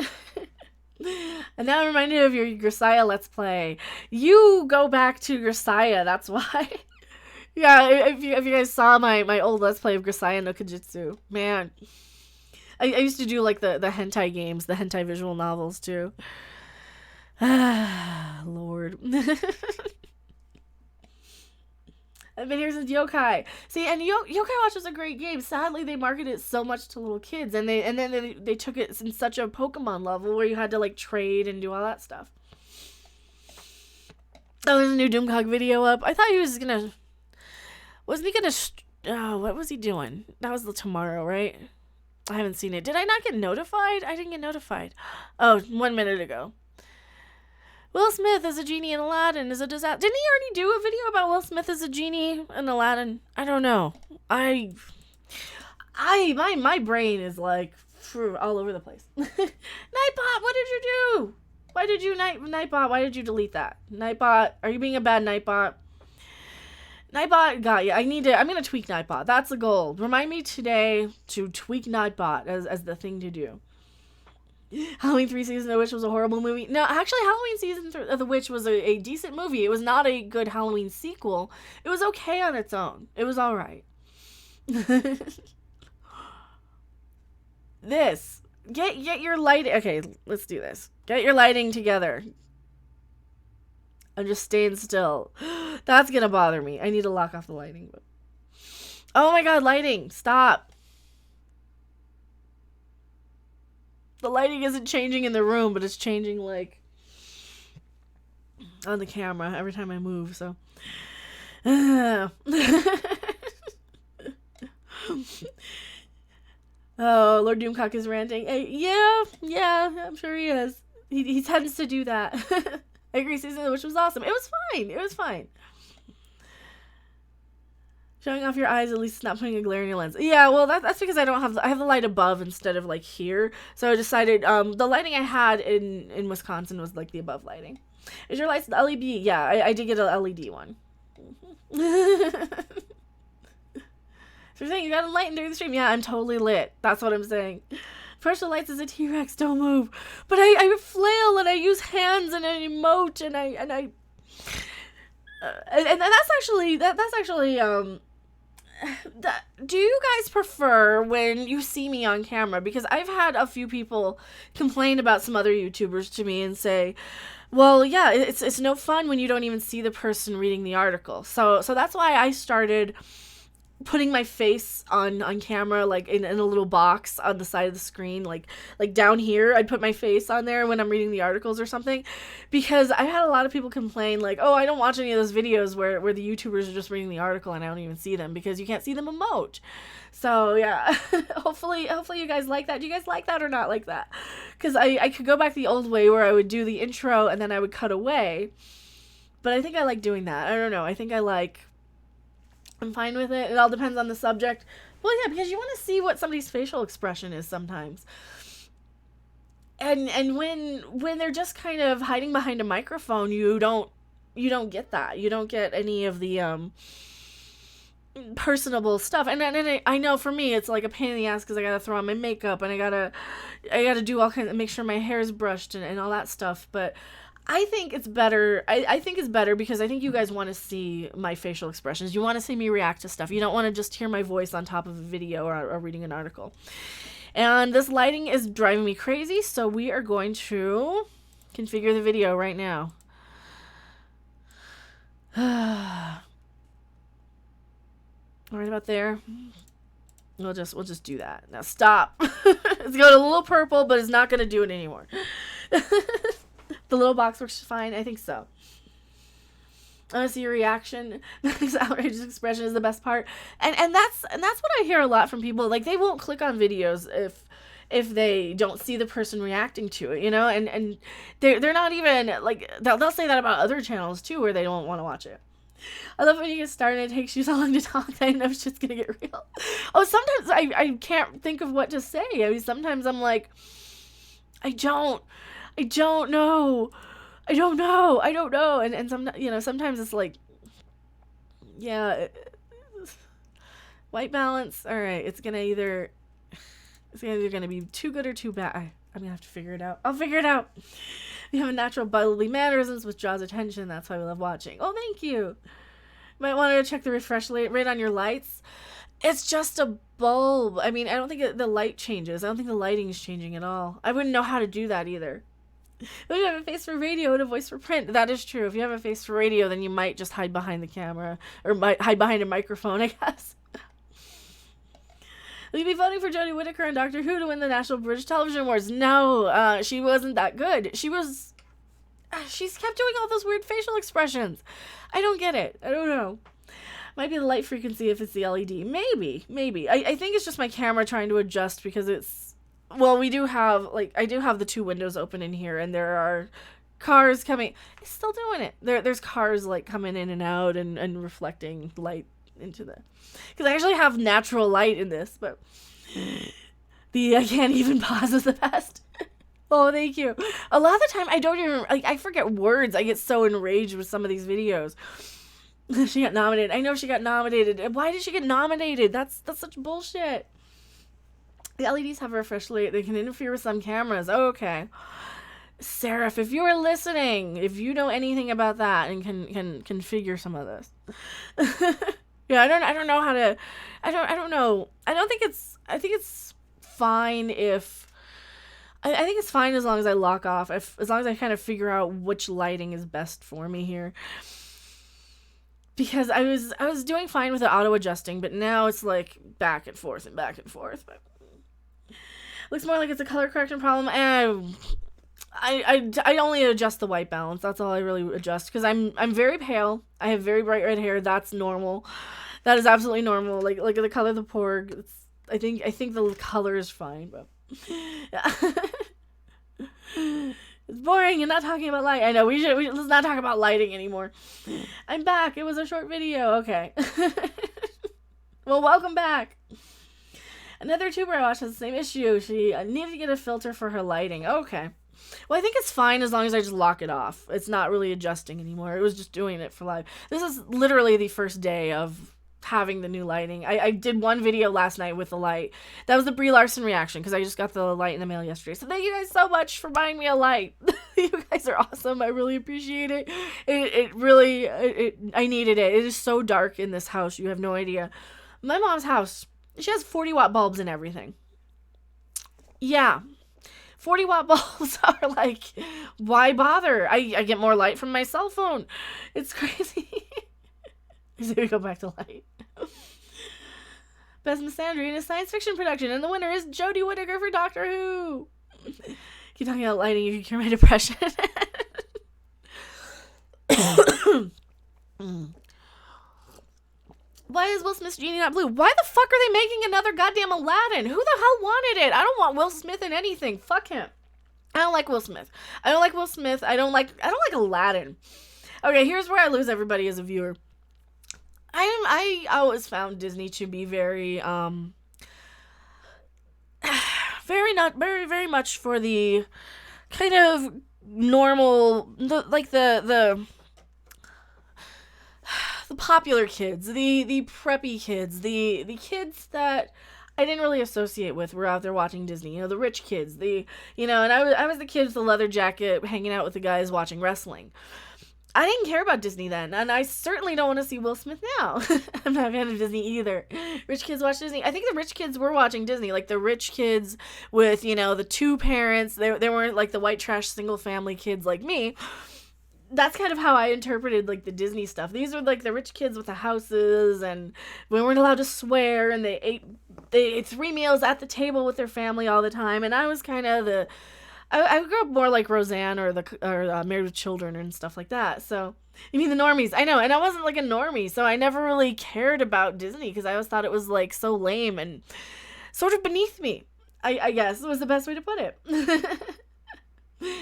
And now I'm reminded of your Grisaya Let's Play. You go back to Grisaya, that's why. Yeah, if you guys saw my old Let's Play of Grisaya no Kajitsu, man. I used to do like the hentai games, the hentai visual novels too. Ah, Lord. I've been here since Yokai. See, and Yokai Watch was a great game. Sadly, they marketed it so much to little kids, and then they took it in such a Pokemon level where you had to like trade and do all that stuff. Oh, there's a new Doomcog video up. I thought he was gonna. Wasn't he gonna? What was he doing? That was the tomorrow, right? I haven't seen it. Did I not get notified? I didn't get notified. Oh, 1 minute ago. Will Smith as a genie in Aladdin is a disaster. Didn't he already do a video about Will Smith as a genie in Aladdin? I don't know. My brain is like all over the place. Nightbot, what did you do? Why did you Nightbot? Why did you delete that? Nightbot, are you being a bad Nightbot? Nightbot got you. I'm gonna tweak Nightbot. That's the goal. Remind me today to tweak Nightbot as the thing to do. Halloween 3 Season of the Witch was a horrible movie. No, actually, Halloween Season of the Witch was a decent movie. It was not a good Halloween sequel. It was okay on its own. It was alright. This. Get your lighting. Okay, let's do this. Get your lighting together. I'm just staying still. That's gonna bother me. I need to lock off the lighting. Oh my god, lighting. Stop. The lighting isn't changing in the room, but it's changing, like, on the camera every time I move, so. Oh, Lord Doomcock is ranting. Yeah, I'm sure he is. He tends to do that. I agree, Season of the Witch was awesome. It was fine. Showing off your eyes, at least it's not putting a glare in your lens. Yeah, well, that's because I have the light above instead of like here. So I decided the lighting I had in Wisconsin was like the above lighting. Is your lights the LED? Yeah, I did get a LED one. So you're saying you got to lighten during the stream? Yeah, I'm totally lit. That's what I'm saying. Partial lights as a T-Rex, don't move. But I flail and I use hands and I emote and and that's actually do you guys prefer when you see me on camera? Because I've had a few people complain about some other YouTubers to me and say, well, yeah, it's no fun when you don't even see the person reading the article. So that's why I started putting my face on camera, like in a little box on the side of the screen, like down here. I'd put my face on there when I'm reading the articles or something, because I had a lot of people complain like, oh, I don't watch any of those videos where the YouTubers are just reading the article and I don't even see them because you can't see them emote. So yeah, hopefully you guys like that. Do you guys like that or not like that? Because I could go back the old way where I would do the intro and then I would cut away, but I think I like doing that. I don't know, I'm fine with it. It all depends on the subject. Well, yeah, because you want to see what somebody's facial expression is sometimes. And when they're just kind of hiding behind a microphone, you don't get that. You don't get any of the personable stuff. And I know for me it's like a pain in the ass because I gotta throw on my makeup and I gotta do all kinds of, make sure my hair is brushed and all that stuff. But I think it's better. I think it's better because I think you guys want to see my facial expressions. You want to see me react to stuff. You don't want to just hear my voice on top of a video or reading an article. And this lighting is driving me crazy, so we are going to configure the video right now. Right about there. We'll just do that. Now stop. It's got a little purple, but it's not going to do it anymore. The little box works fine. I think so. I want to see your reaction. This outrageous expression is the best part. And that's what I hear a lot from people. Like, they won't click on videos if they don't see the person reacting to it, you know? And they're not even, like, they'll say that about other channels, too, where they don't want to watch it. I love when you get started and it takes you so long to talk that I know shit's gonna get real. Oh, sometimes I can't think of what to say. I mean, sometimes I'm like, I don't know. And sometimes it's like, yeah, white balance. All right, it's either gonna be too good or too bad. I'm gonna have to figure it out. I'll figure it out. We have a natural bodily mannerisms which draws attention. That's why we love watching. Oh, thank you. Might want to check the refresh rate on your lights. It's just a bulb. I mean, I don't think the light changes. I don't think the lighting is changing at all. I wouldn't know how to do that either. But if you have a face for radio and a voice for print, that is true. If you have a face for radio, then you might just hide behind the camera or might hide behind a microphone, I guess. Will you be voting for Jodie Whittaker and Doctor Who to win the National British Television Awards? No, she wasn't that good. She's kept doing all those weird facial expressions. I don't get it. I don't know. Might be the light frequency if it's the LED. Maybe. I think it's just my camera trying to adjust because it's... Well, I do have the two windows open in here, and there are cars coming. It's still doing it. There's cars, like, coming in and out and reflecting light into the... Because I actually have natural light in this, but... I can't even pause is the best. Oh, thank you. A lot of the time, I don't even... Like, I forget words. I get so enraged with some of these videos. She got nominated. I know she got nominated. Why did she get nominated? That's such bullshit. The LEDs have a refresh rate. They can interfere with some cameras. Okay. Seraph, if you are listening, if you know anything about that and can configure some of this. Yeah, I don't know how to... I don't know. I think it's fine if... I think it's fine as long as I lock off. As long as I kind of figure out which lighting is best for me here. Because I was doing fine with the auto adjusting, but now it's like back and forth. But looks more like it's a color correction problem. And I only adjust the white balance. That's all I really adjust because I'm very pale. I have very bright red hair. That's normal. That is absolutely normal. Like the color of the porg. I think the color is fine, but yeah. It's boring and not talking about light. I know let's not talk about lighting anymore. I'm back. It was a short video. Okay. Well, welcome back. Another tuber I watched has the same issue. She needed to get a filter for her lighting. Okay. Well, I think it's fine as long as I just lock it off. It's not really adjusting anymore. It was just doing it for live. This is literally the first day of having the new lighting. I did one video last night with the light. That was the Brie Larson reaction because I just got the light in the mail yesterday. So thank you guys so much for buying me a light. You guys are awesome. I really appreciate it. It really, I needed it. It is so dark in this house. You have no idea. My mom's house, she has 40-watt bulbs and everything. Yeah. 40-watt bulbs are like, why bother? I get more light from my cell phone. It's crazy. So we go back to light. Best Misandry in a science fiction production, and the winner is Jodie Whittaker for Doctor Who. Keep talking about lighting, you can cure my depression. Why is Will Smith's genie not blue? Why the fuck are they making another goddamn Aladdin? Who the hell wanted it? I don't want Will Smith in anything. Fuck him. I don't like Will Smith. I don't like Aladdin. Okay, here's where I lose everybody as a viewer. I always found Disney to be very very much for the kind of normal, the popular kids, the preppy kids, the kids that I didn't really associate with were out there watching Disney. You know, the rich kids, and I was the kid with the leather jacket hanging out with the guys watching wrestling. I didn't care about Disney then, and I certainly don't want to see Will Smith now. I'm not a fan of Disney either. Rich kids watch Disney. I think the rich kids were watching Disney, like the rich kids with, the two parents. They weren't like the white trash single family kids like me. That's kind of how I interpreted like the Disney stuff. These were like the rich kids with the houses, and we weren't allowed to swear, and they ate 3 meals at the table with their family all the time, and I was kind of I grew up more like Roseanne or Married with Children and stuff like that. So, you mean the normies? I know, and I wasn't like a normie, so I never really cared about Disney because I always thought it was like so lame and sort of beneath me. I guess was the best way to put it.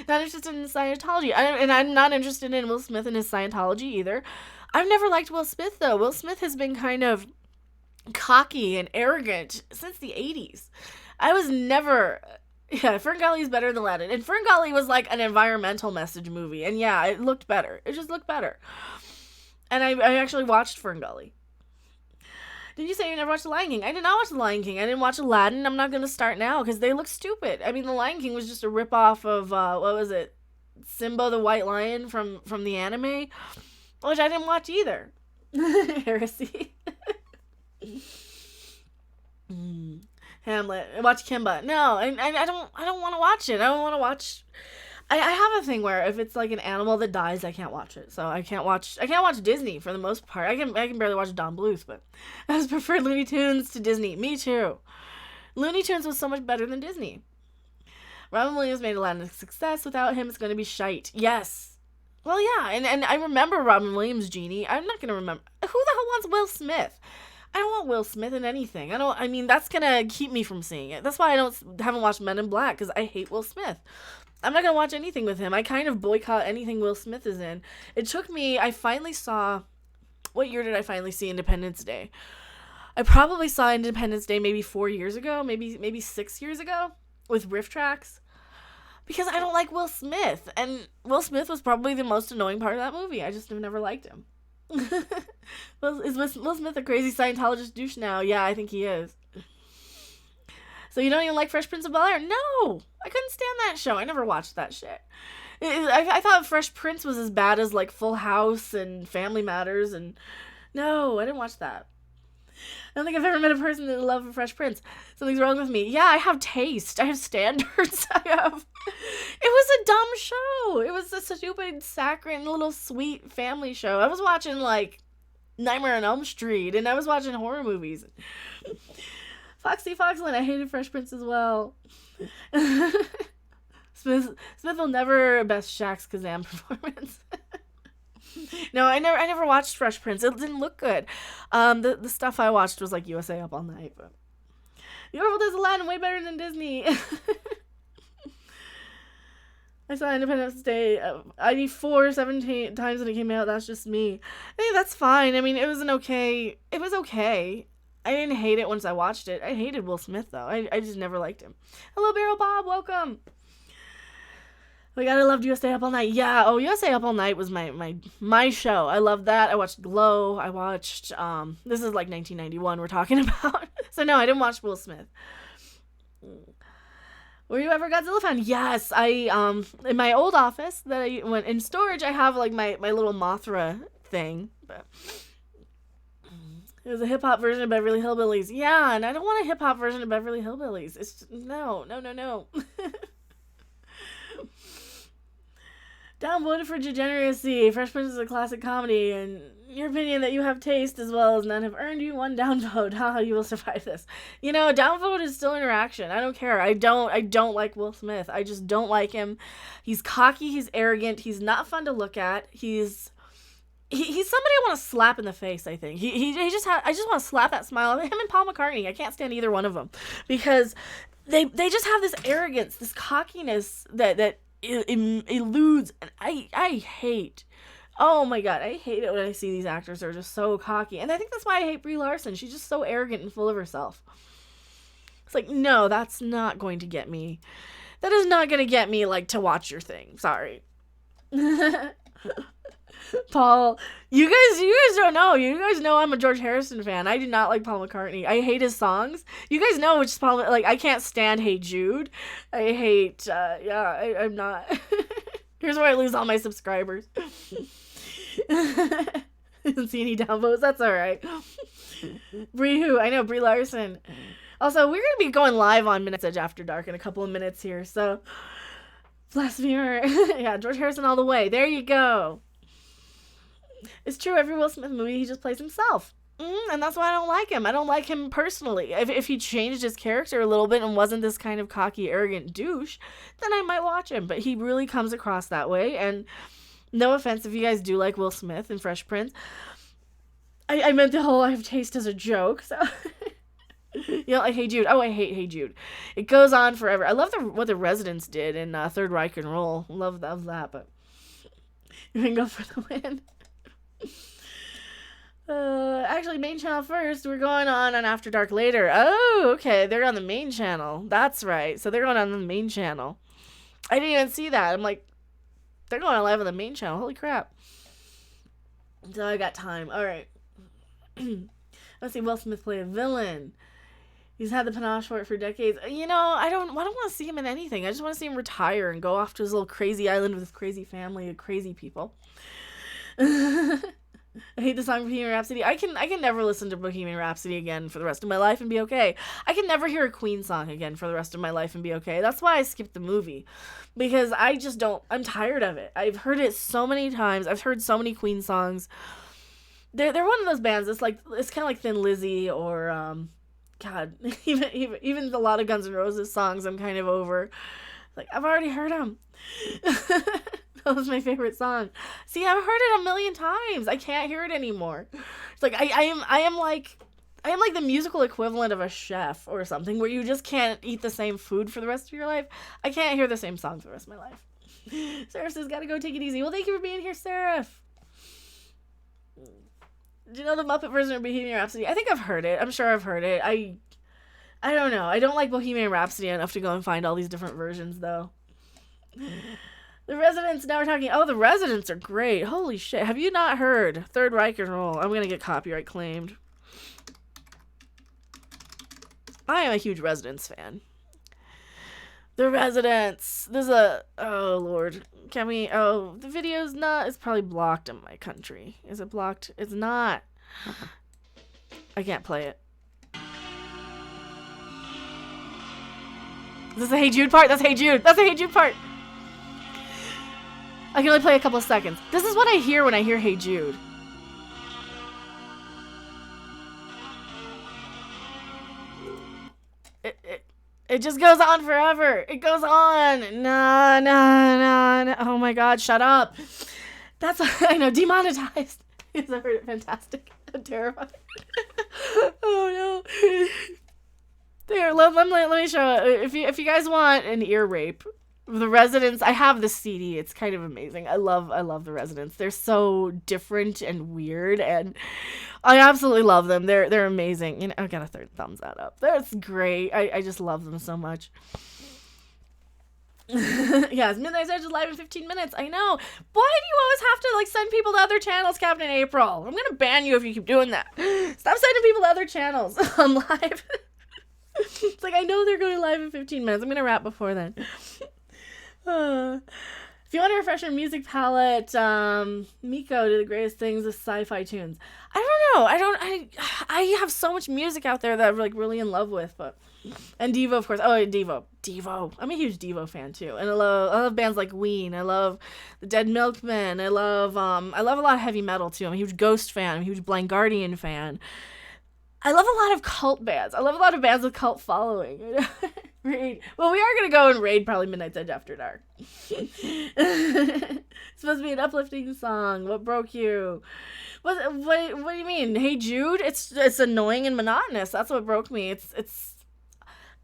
Not interested in Scientology, and I'm not interested in Will Smith and his Scientology either. I've never liked Will Smith though. Will Smith has been kind of cocky and arrogant since the 80s. I was never. Yeah, Ferngully is better than Aladdin. And Ferngully was like an environmental message movie. And yeah, it looked better. It just looked better. And I actually watched Ferngully. Did you say you never watched The Lion King? I did not watch The Lion King. I didn't watch Aladdin. I'm not going to start now because they look stupid. I mean, The Lion King was just a ripoff of, what was it? Simba the White Lion from the anime, which I didn't watch either. Heresy. Hamlet. Watch Kimba. No, I don't want to watch it. I don't want to watch. I have a thing where if it's like an animal that dies, I can't watch it. So I can't watch Disney for the most part. I can barely watch Don Bluth, but I just prefer Looney Tunes to Disney. Me too. Looney Tunes was so much better than Disney. Robin Williams made Aladdin a success. Without him, it's going to be shite. Yes. Well, yeah, and I remember Robin Williams' genie. I'm not going to remember. Who the hell wants Will Smith? I don't want Will Smith in anything. That's going to keep me from seeing it. That's why I haven't watched Men in Black, because I hate Will Smith. I'm not going to watch anything with him. I kind of boycott anything Will Smith is in. I finally saw, what year did I finally see Independence Day? I probably saw Independence Day maybe 4 years ago, maybe 6 years ago, with Riff Tracks. Because I don't like Will Smith. And Will Smith was probably the most annoying part of that movie. I just have never liked him. Is Will Smith a crazy Scientologist douche now? Yeah, I think he is. So you don't even like Fresh Prince of Bel-Air? No! I couldn't stand that show. I never watched that shit. I thought Fresh Prince was as bad as like Full House and Family Matters, and no, I didn't watch that. I don't think I've ever met a person that loved Fresh Prince. Something's wrong with me. Yeah, I have taste. I have standards. It was a dumb show. It was a stupid, saccharine, little sweet family show. I was watching, like, Nightmare on Elm Street, and I was watching horror movies. Foxy Foxland, I hated Fresh Prince as well. Smith will never best Shaq's Kazam performance. No, I never watched Fresh Prince. It didn't look good. The stuff I watched was like USA Up All Night. But Orville does Aladdin way better than Disney. I saw Independence Day ID 17 times when it came out. That's just me. Hey, that's fine. I mean, it was okay. I didn't hate it once I watched it. I hated Will Smith, though. I just never liked him. Hello, Barrel Bob. Welcome. I loved USA Up All Night. Yeah, USA Up All Night was my show. I loved that. I watched Glow. I watched, this is like 1991 we're talking about. So no, I didn't watch Will Smith. Were you ever a Godzilla fan? Yes, I, in my old office that I went in storage, I have like my little Mothra thing. But it was a hip-hop version of Beverly Hillbillies. Yeah, and I don't want a hip-hop version of Beverly Hillbillies. It's just, no. Downvoted for degeneracy. Fresh Prince is a classic comedy, and your opinion that you have taste as well as none have earned you one downvote. How you will survive this? Downvote is still interaction. I don't care. I don't like Will Smith. I just don't like him. He's cocky. He's arrogant. He's not fun to look at. He's somebody I want to slap in the face. I think I just want to slap that smile. Him and Paul McCartney. I can't stand either one of them because they just have this arrogance, this cockiness that eludes, and I hate. Oh my god, I hate it when I see these actors are just so cocky, and I think that's why I hate Brie Larson. She's just so arrogant and full of herself. It's like, no, that's not going to get me. That is not going to get me like to watch your thing. Sorry. Paul, you guys don't know. You guys know I'm a George Harrison fan. I do not like Paul McCartney. I hate his songs. You guys know which Paul, like, I can't stand Hey Jude. I hate, I'm not. Here's where I lose all my subscribers. Didn't see any downvotes. That's all right. Brie who? I know, Brie Larson. Also, we're going to be going live on Minutes Edge After Dark in a couple of minutes here, so. Blasphemer. Yeah, George Harrison all the way. There you go. It's true, every Will Smith movie, he just plays himself. And that's why I don't like him. I don't like him personally. If he changed his character a little bit and wasn't this kind of cocky, arrogant douche, then I might watch him. But he really comes across that way. And no offense if you guys do like Will Smith and Fresh Prince. I meant the whole I have taste as a joke. So, like Hey Jude. Oh, I hate Hey Jude. It goes on forever. I love what the Residents did in Third Reich and Roll. Love that, but you can go for the win. Actually, main channel first. We're going on After Dark later. Oh, okay. They're on the main channel. That's right. So they're going on the main channel. I didn't even see that. I'm like, they're going live on the main channel. Holy crap. So I got time. All right. Let's see. Will Smith play a villain. He's had the panache for it for decades. I don't want to see him in anything. I just want to see him retire and go off to his little crazy island with his crazy family of crazy people. I hate the song Bohemian Rhapsody. I can never listen to Bohemian Rhapsody again for the rest of my life and be okay. I can never hear a Queen song again for the rest of my life and be okay. That's why I skipped the movie. Because I'm tired of it. I've heard it so many times. I've heard so many Queen songs. They're one of those bands. It's kind of like Thin Lizzy or God, even a lot of Guns N' Roses songs I'm kind of over. Like, I've already heard them. That was my favorite song. See, I've heard it a million times. I can't hear it anymore. It's like I am like the musical equivalent of a chef or something where you just can't eat the same food for the rest of your life. I can't hear the same song for the rest of my life. Seraph says, gotta go take it easy. Well, thank you for being here, Seraph. Do you know the Muppet version of Bohemian Rhapsody? I think I've heard it. I'm sure I've heard it. I don't know. I don't like Bohemian Rhapsody enough to go and find all these different versions, though. The Residents, now we're talking, the Residents are great. Holy shit. Have you not heard Third Reich and Roll? I'm going to get copyright claimed. I am a huge Residents fan. The Residents. There's oh lord. Can we, the video's not, it's probably blocked in my country. Is it blocked? It's not. I can't play it. Is this a Hey Jude part? That's Hey Jude. That's a Hey Jude part. I can only play a couple of seconds. This is what I hear when I hear Hey Jude. It just goes on forever. It goes on. No. Oh my god, shut up. That's, I know, demonetized. I've heard it. Fantastic. I'm terrified. Oh no. They are let me show if you guys want an ear rape. The Residents, I have the CD. It's kind of amazing. I love the Residents. They're so different and weird, and I absolutely love them. They're amazing. You know, I gotta thumbs that up. That's great. I just love them so much. Yes, Midnight Edge is live in 15 minutes. I know. Why do you always have to like send people to other channels, Captain April? I'm gonna ban you if you keep doing that. Stop sending people to other channels on live. It's like I know they're going live in 15 minutes. I'm gonna wrap before then. If you want to refresh your music palette, Miko did the greatest things with sci-fi tunes. I don't know. I have so much music out there that I'm like really in love with, and Devo, of course. Oh, Devo. I'm a huge Devo fan too, and I love bands like Ween. I love the Dead Milkmen. I love a lot of heavy metal too. I'm a huge Ghost fan. I'm a huge Blind Guardian fan. I love a lot of cult bands. I love a lot of bands with cult following. Raid. Well, we are going to go and raid probably Midnight's Edge After Dark. It's supposed to be an uplifting song. What broke you? What do you mean? Hey Jude? It's annoying and monotonous. That's what broke me.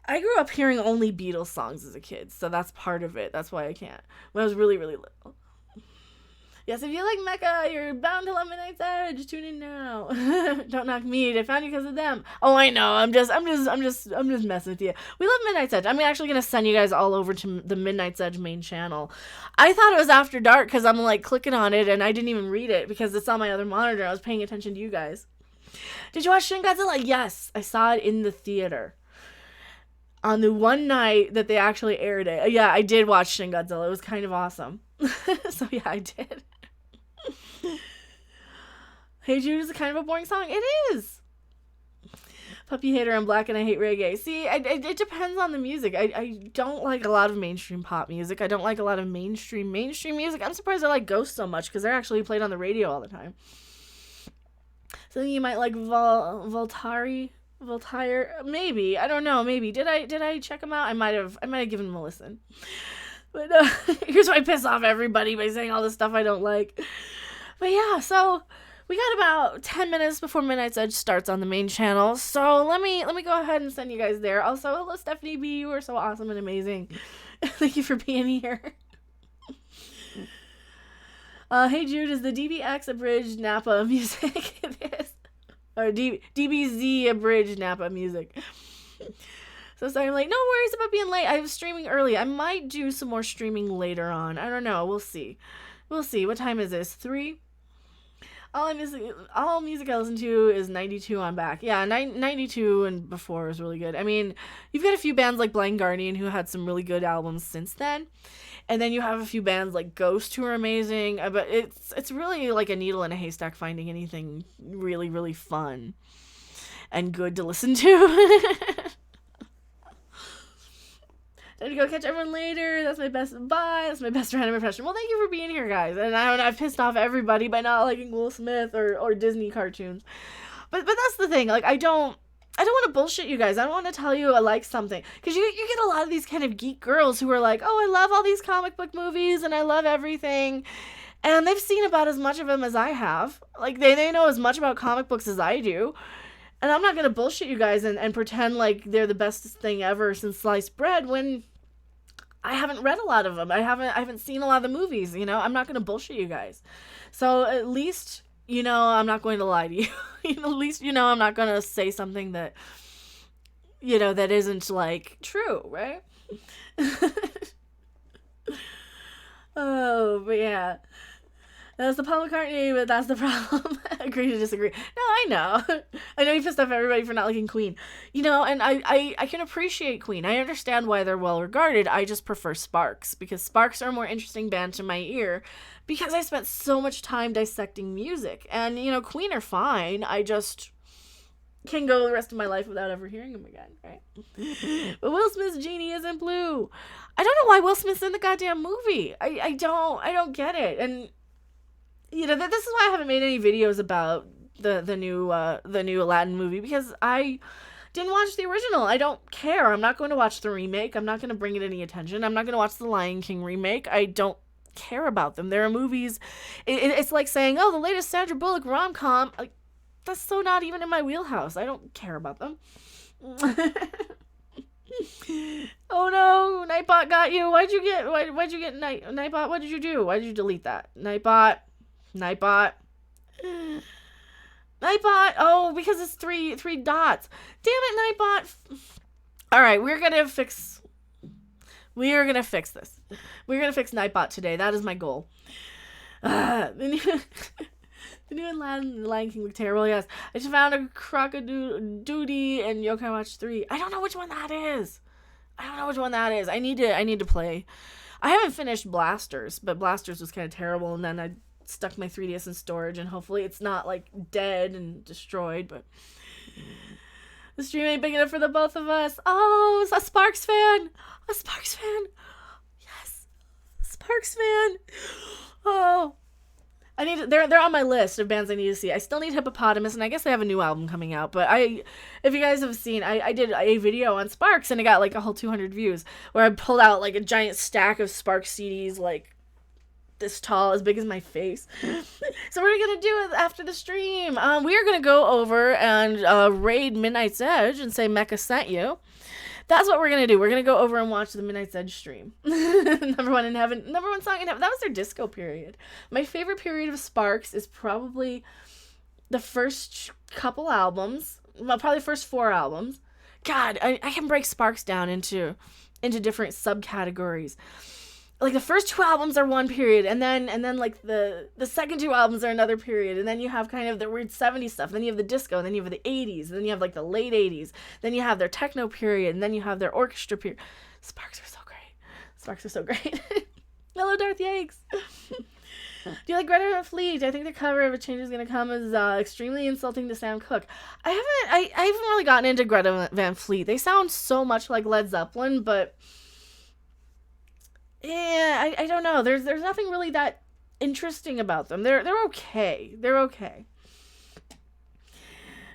I grew up hearing only Beatles songs as a kid, so that's part of it. That's why I can't. When I was really, really little. Yes, if you like Mecha, you're bound to love Midnight's Edge. Tune in now. Don't knock me. I found you because of them. Oh, I know. I'm just messing with you. We love Midnight's Edge. I'm actually gonna send you guys all over to the Midnight's Edge main channel. I thought it was After Dark because I'm like clicking on it and I didn't even read it because it's on my other monitor. I was paying attention to you guys. Did you watch Shin Godzilla? Yes, I saw it in the theater. On the one night that they actually aired it. Yeah, I did watch Shin Godzilla. It was kind of awesome. So yeah, I did. Hey Jude is kind of a boring song. It is. Puppy Hater, I'm black and I hate reggae. See, it depends on the music. I don't like a lot of mainstream pop music. I don't like a lot of mainstream music. I'm surprised I like Ghost so much because they're actually played on the radio all the time. So you might like Voltaire, maybe. I don't know. Maybe did I check them out? I might have given them a listen. But here's why I piss off everybody by saying all this stuff I don't like. But yeah, so we got about 10 minutes before Midnight's Edge starts on the main channel. So let me go ahead and send you guys there. Also, hello Stephanie B. You are so awesome and amazing. Thank you for being here. Hey Jude, is the DBX abridged Napa music? It is. Or DBZ abridged Napa music. So sorry I'm late. No worries about being late. I was streaming early. I might do some more streaming later on. I don't know. We'll see. What time is this? 3? All music I listen to is 92 on back. Yeah, 92 and before is really good. I mean, you've got a few bands like Blind Guardian who had some really good albums since then. And then you have a few bands like Ghost who are amazing. But it's really like a needle in a haystack finding anything really, really fun and good to listen to. Time to go catch everyone later. That's my best bye. That's my best random impression. Well, thank you for being here, guys. And I've pissed off everybody by not liking Will Smith or Disney cartoons. But that's the thing. Like I don't want to bullshit you guys. I don't want to tell you I like something. Because you get a lot of these kind of geek girls who are like, oh, I love all these comic book movies and I love everything. And they've seen about as much of them as I have. Like they know as much about comic books as I do. And I'm not going to bullshit you guys and pretend like they're the best thing ever since sliced bread when I haven't read a lot of them. I haven't seen a lot of the movies, you know. I'm not going to bullshit you guys. So at least, you know, I'm not going to lie to you. At least, you know, I'm not going to say something that, you know, that isn't, like, true, right? Oh, but yeah. That's the Paul McCartney, but that's the problem. Agree to disagree. No, I know. I know you pissed off everybody for not liking Queen. You know, and I can appreciate Queen. I understand why they're well regarded. I just prefer Sparks, because Sparks are a more interesting band to my ear, because I spent so much time dissecting music. And, you know, Queen are fine. I just can go the rest of my life without ever hearing them again, right? But Will Smith's genie isn't blue. I don't know why Will Smith's in the goddamn movie. I don't get it. And you know, this is why I haven't made any videos about the new Aladdin movie, because I didn't watch the original. I don't care. I'm not going to watch the remake. I'm not going to bring it any attention. I'm not going to watch the Lion King remake. I don't care about them. There are movies. It's like saying, oh, the latest Sandra Bullock rom-com. Like, that's so not even in my wheelhouse. I don't care about them. Oh no, Nightbot got you. Why'd you get Nightbot? What did you do? Why did you delete that? Nightbot. Nightbot. Nightbot. Oh, because it's three dots. Damn it, Nightbot. All right, we are gonna fix this. We're gonna fix Nightbot today. That is my goal. The new Lion King looked terrible. Yes, I just found a Crocodile and Yokai Watch 3. I don't know which one that is. I need to play. I haven't finished Blasters, but Blasters was kind of terrible, and then I stuck my 3DS in storage, and hopefully it's not like dead and destroyed. But the stream ain't big enough for the both of us. Oh, it's a Sparks fan. Yes, Sparks fan. Oh. They're on my list of bands I need to see. I still need Hippopotamus, and I guess they have a new album coming out. But if you guys have seen, I did a video on Sparks, and it got like a whole 200 views, where I pulled out like a giant stack of Sparks CDs, like this tall, as big as my face. So what are we gonna do after the stream? We are gonna go over and raid Midnight's Edge and say Mecha sent you. That's what we're gonna do. We're gonna go over and watch the Midnight's Edge stream. Number one song in heaven. That was their disco period. My favorite period of Sparks is probably the first couple albums. Well, probably the first 4 albums. God, I can break Sparks down into different subcategories. Like the first 2 albums are one period, and then like the second 2 albums are another period, and then you have kind of the weird 70s stuff, then you have the disco, and then you have the 80s, and then you have like the late 80s, then you have their techno period, and then you have their orchestra period. Sparks are so great. Hello, Darth Yanks. Do you like Greta Van Fleet? I think the cover of A Change Is Gonna Come is extremely insulting to Sam Cooke. I haven't really gotten into Greta Van Fleet. They sound so much like Led Zeppelin, but yeah, I don't know. There's nothing really that interesting about them. They're okay.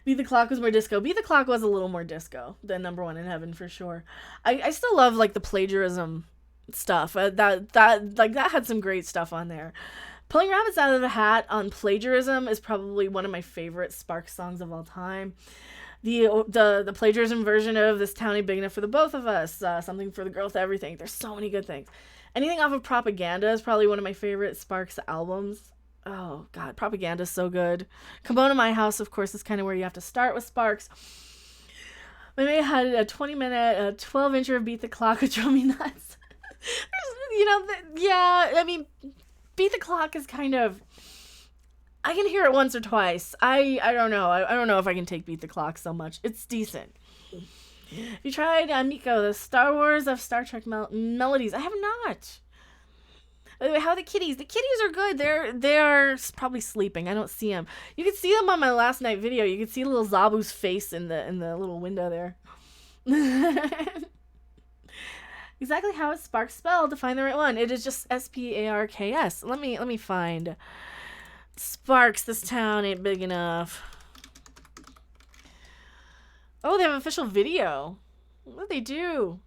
Beat the Clock was more disco. Beat the Clock was a little more disco than Number One in Heaven for sure. I still love like the plagiarism stuff. That had some great stuff on there. Pulling Rabbits Out of the Hat on plagiarism is probably one of my favorite Sparks songs of all time. The plagiarism version of This Town Ain't Big Enough for the Both of Us, Something for the Girl with Everything. There's so many good things. Anything off of Propaganda is probably one of my favorite Sparks albums. Oh god, Propaganda is so good. Kimono My House, of course, is kind of where you have to start with Sparks. My mate had a 20-minute, 12-incher of Beat the Clock, which drove me nuts. Beat the Clock is kind of, I can hear it once or twice. I don't know. I don't know if I can take Beat the Clock so much. It's decent. You tried Miko, the Star Wars of Star Trek melodies. I have not. How are the kitties? The kitties are good. They're probably sleeping. I don't see them. You can see them on my last night video. You can see little Zabu's face in the little window there. Exactly how is Sparks spelled to find the right one? It is just Sparks. Let me find Sparks. This town ain't big enough. Oh, they have an official video. What do they do?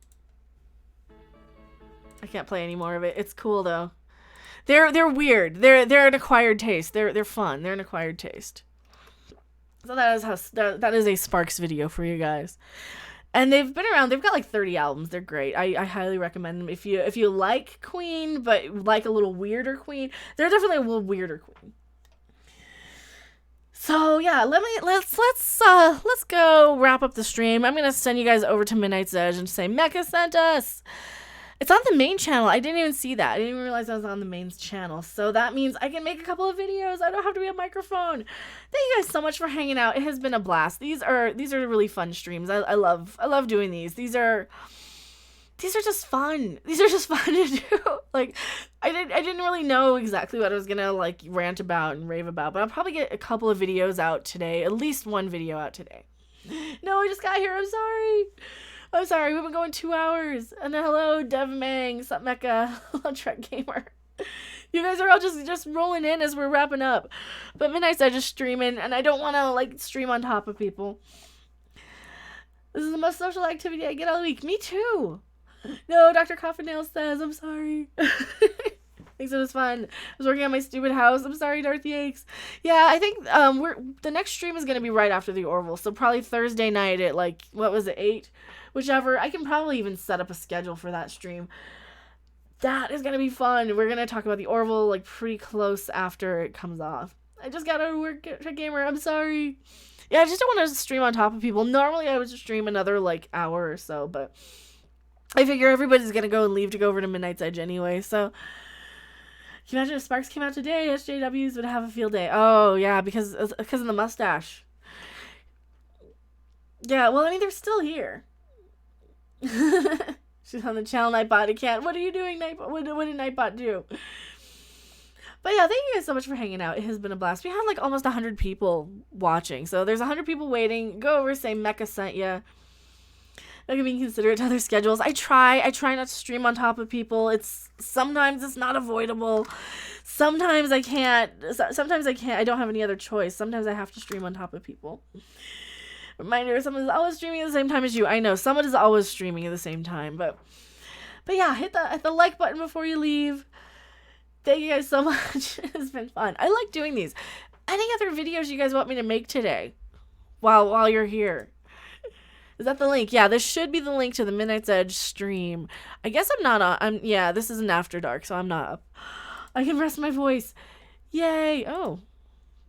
I can't play any more of it. It's cool though. They're weird. They're an acquired taste. They're fun. They're an acquired taste. So that is a Sparks video for you guys. And they've been around. They've got like 30 albums. They're great. I highly recommend them if you like Queen but like a little weirder Queen. They're definitely a little weirder Queen. So yeah, let's go wrap up the stream. I'm gonna send you guys over to Midnight's Edge and say Mecha sent us. It's on the main channel. I didn't even see that. I didn't even realize I was on the main channel. So that means I can make a couple of videos. I don't have to be a microphone. Thank you guys so much for hanging out. It has been a blast. These are really fun streams. I love doing these. These are just fun. These are just fun to do. Like I didn't really know exactly what I was gonna like rant about and rave about, but I'll probably get a couple of videos out today. At least one video out today. No, I just got here. I'm sorry, we've been going 2 hours. And then hello, Dev Mang, Sup Mecha, Trek Gamer. You guys are all just rolling in as we're wrapping up. But Midnight's Edge is streaming, and I don't want to like stream on top of people. This is the most social activity I get all week. Me too. No, Dr. Coffin Nail says, I'm sorry. Thanks, it was fun. I was working on my stupid house. I'm sorry, Dorothy Aches. Yeah, I think the next stream is gonna be right after the Orville, so probably Thursday night at like, what was it, 8? Whichever. I can probably even set up a schedule for that stream. That is gonna be fun. We're gonna talk about the Orville like pretty close after it comes off. I just got out of work, gamer. I'm sorry. Yeah, I just don't want to stream on top of people. Normally, I would just stream another like hour or so, but I figure everybody's gonna go and leave to go over to Midnight's Edge anyway. So, can you imagine if Sparks came out today? SJWs would have a field day. Oh yeah, because of the mustache. Yeah, well, I mean, they're still here. She's on the channel, Nightbot. I can't. What are you doing, Nightbot? What did Nightbot do? But yeah, thank you guys so much for hanging out. It has been a blast. We had like almost 100 people watching. So there's 100 people waiting. Go over, say Mecha sent ya. That can be considerate to other schedules. I try not to stream on top of people. Sometimes it's not avoidable. Sometimes I can't. I don't have any other choice. Sometimes I have to stream on top of people. Reminder, someone is always streaming at the same time as you. I know, someone is always streaming at the same time. But yeah, hit the like button before you leave. Thank you guys so much. It's been fun. I like doing these. Any other videos you guys want me to make today while you're here? Is that the link? Yeah, this should be the link to the Midnight's Edge stream. I guess I'm not on. Yeah, this isn't After Dark, so I'm not up. I can rest my voice. Yay. Oh.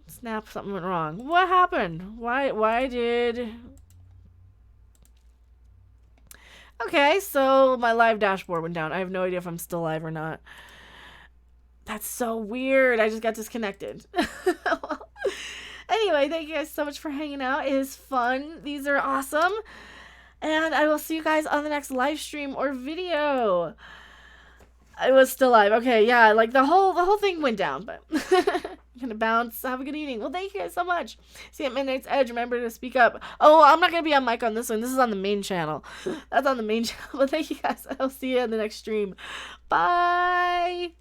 Snap, something went wrong. What happened? Why did... Okay, so my live dashboard went down. I have no idea if I'm still live or not. That's so weird. I just got disconnected. Well, anyway, thank you guys so much for hanging out. It is fun. These are awesome. And I will see you guys on the next live stream or video. I was still live. Okay, yeah, like the whole thing went down, but I'm gonna bounce. Have a good evening. Well, thank you guys so much. See you at Midnight's Edge. Remember to speak up. Oh, I'm not gonna be on mic on this one. This is on the main channel. That's on the main channel. But thank you guys. I'll see you in the next stream. Bye.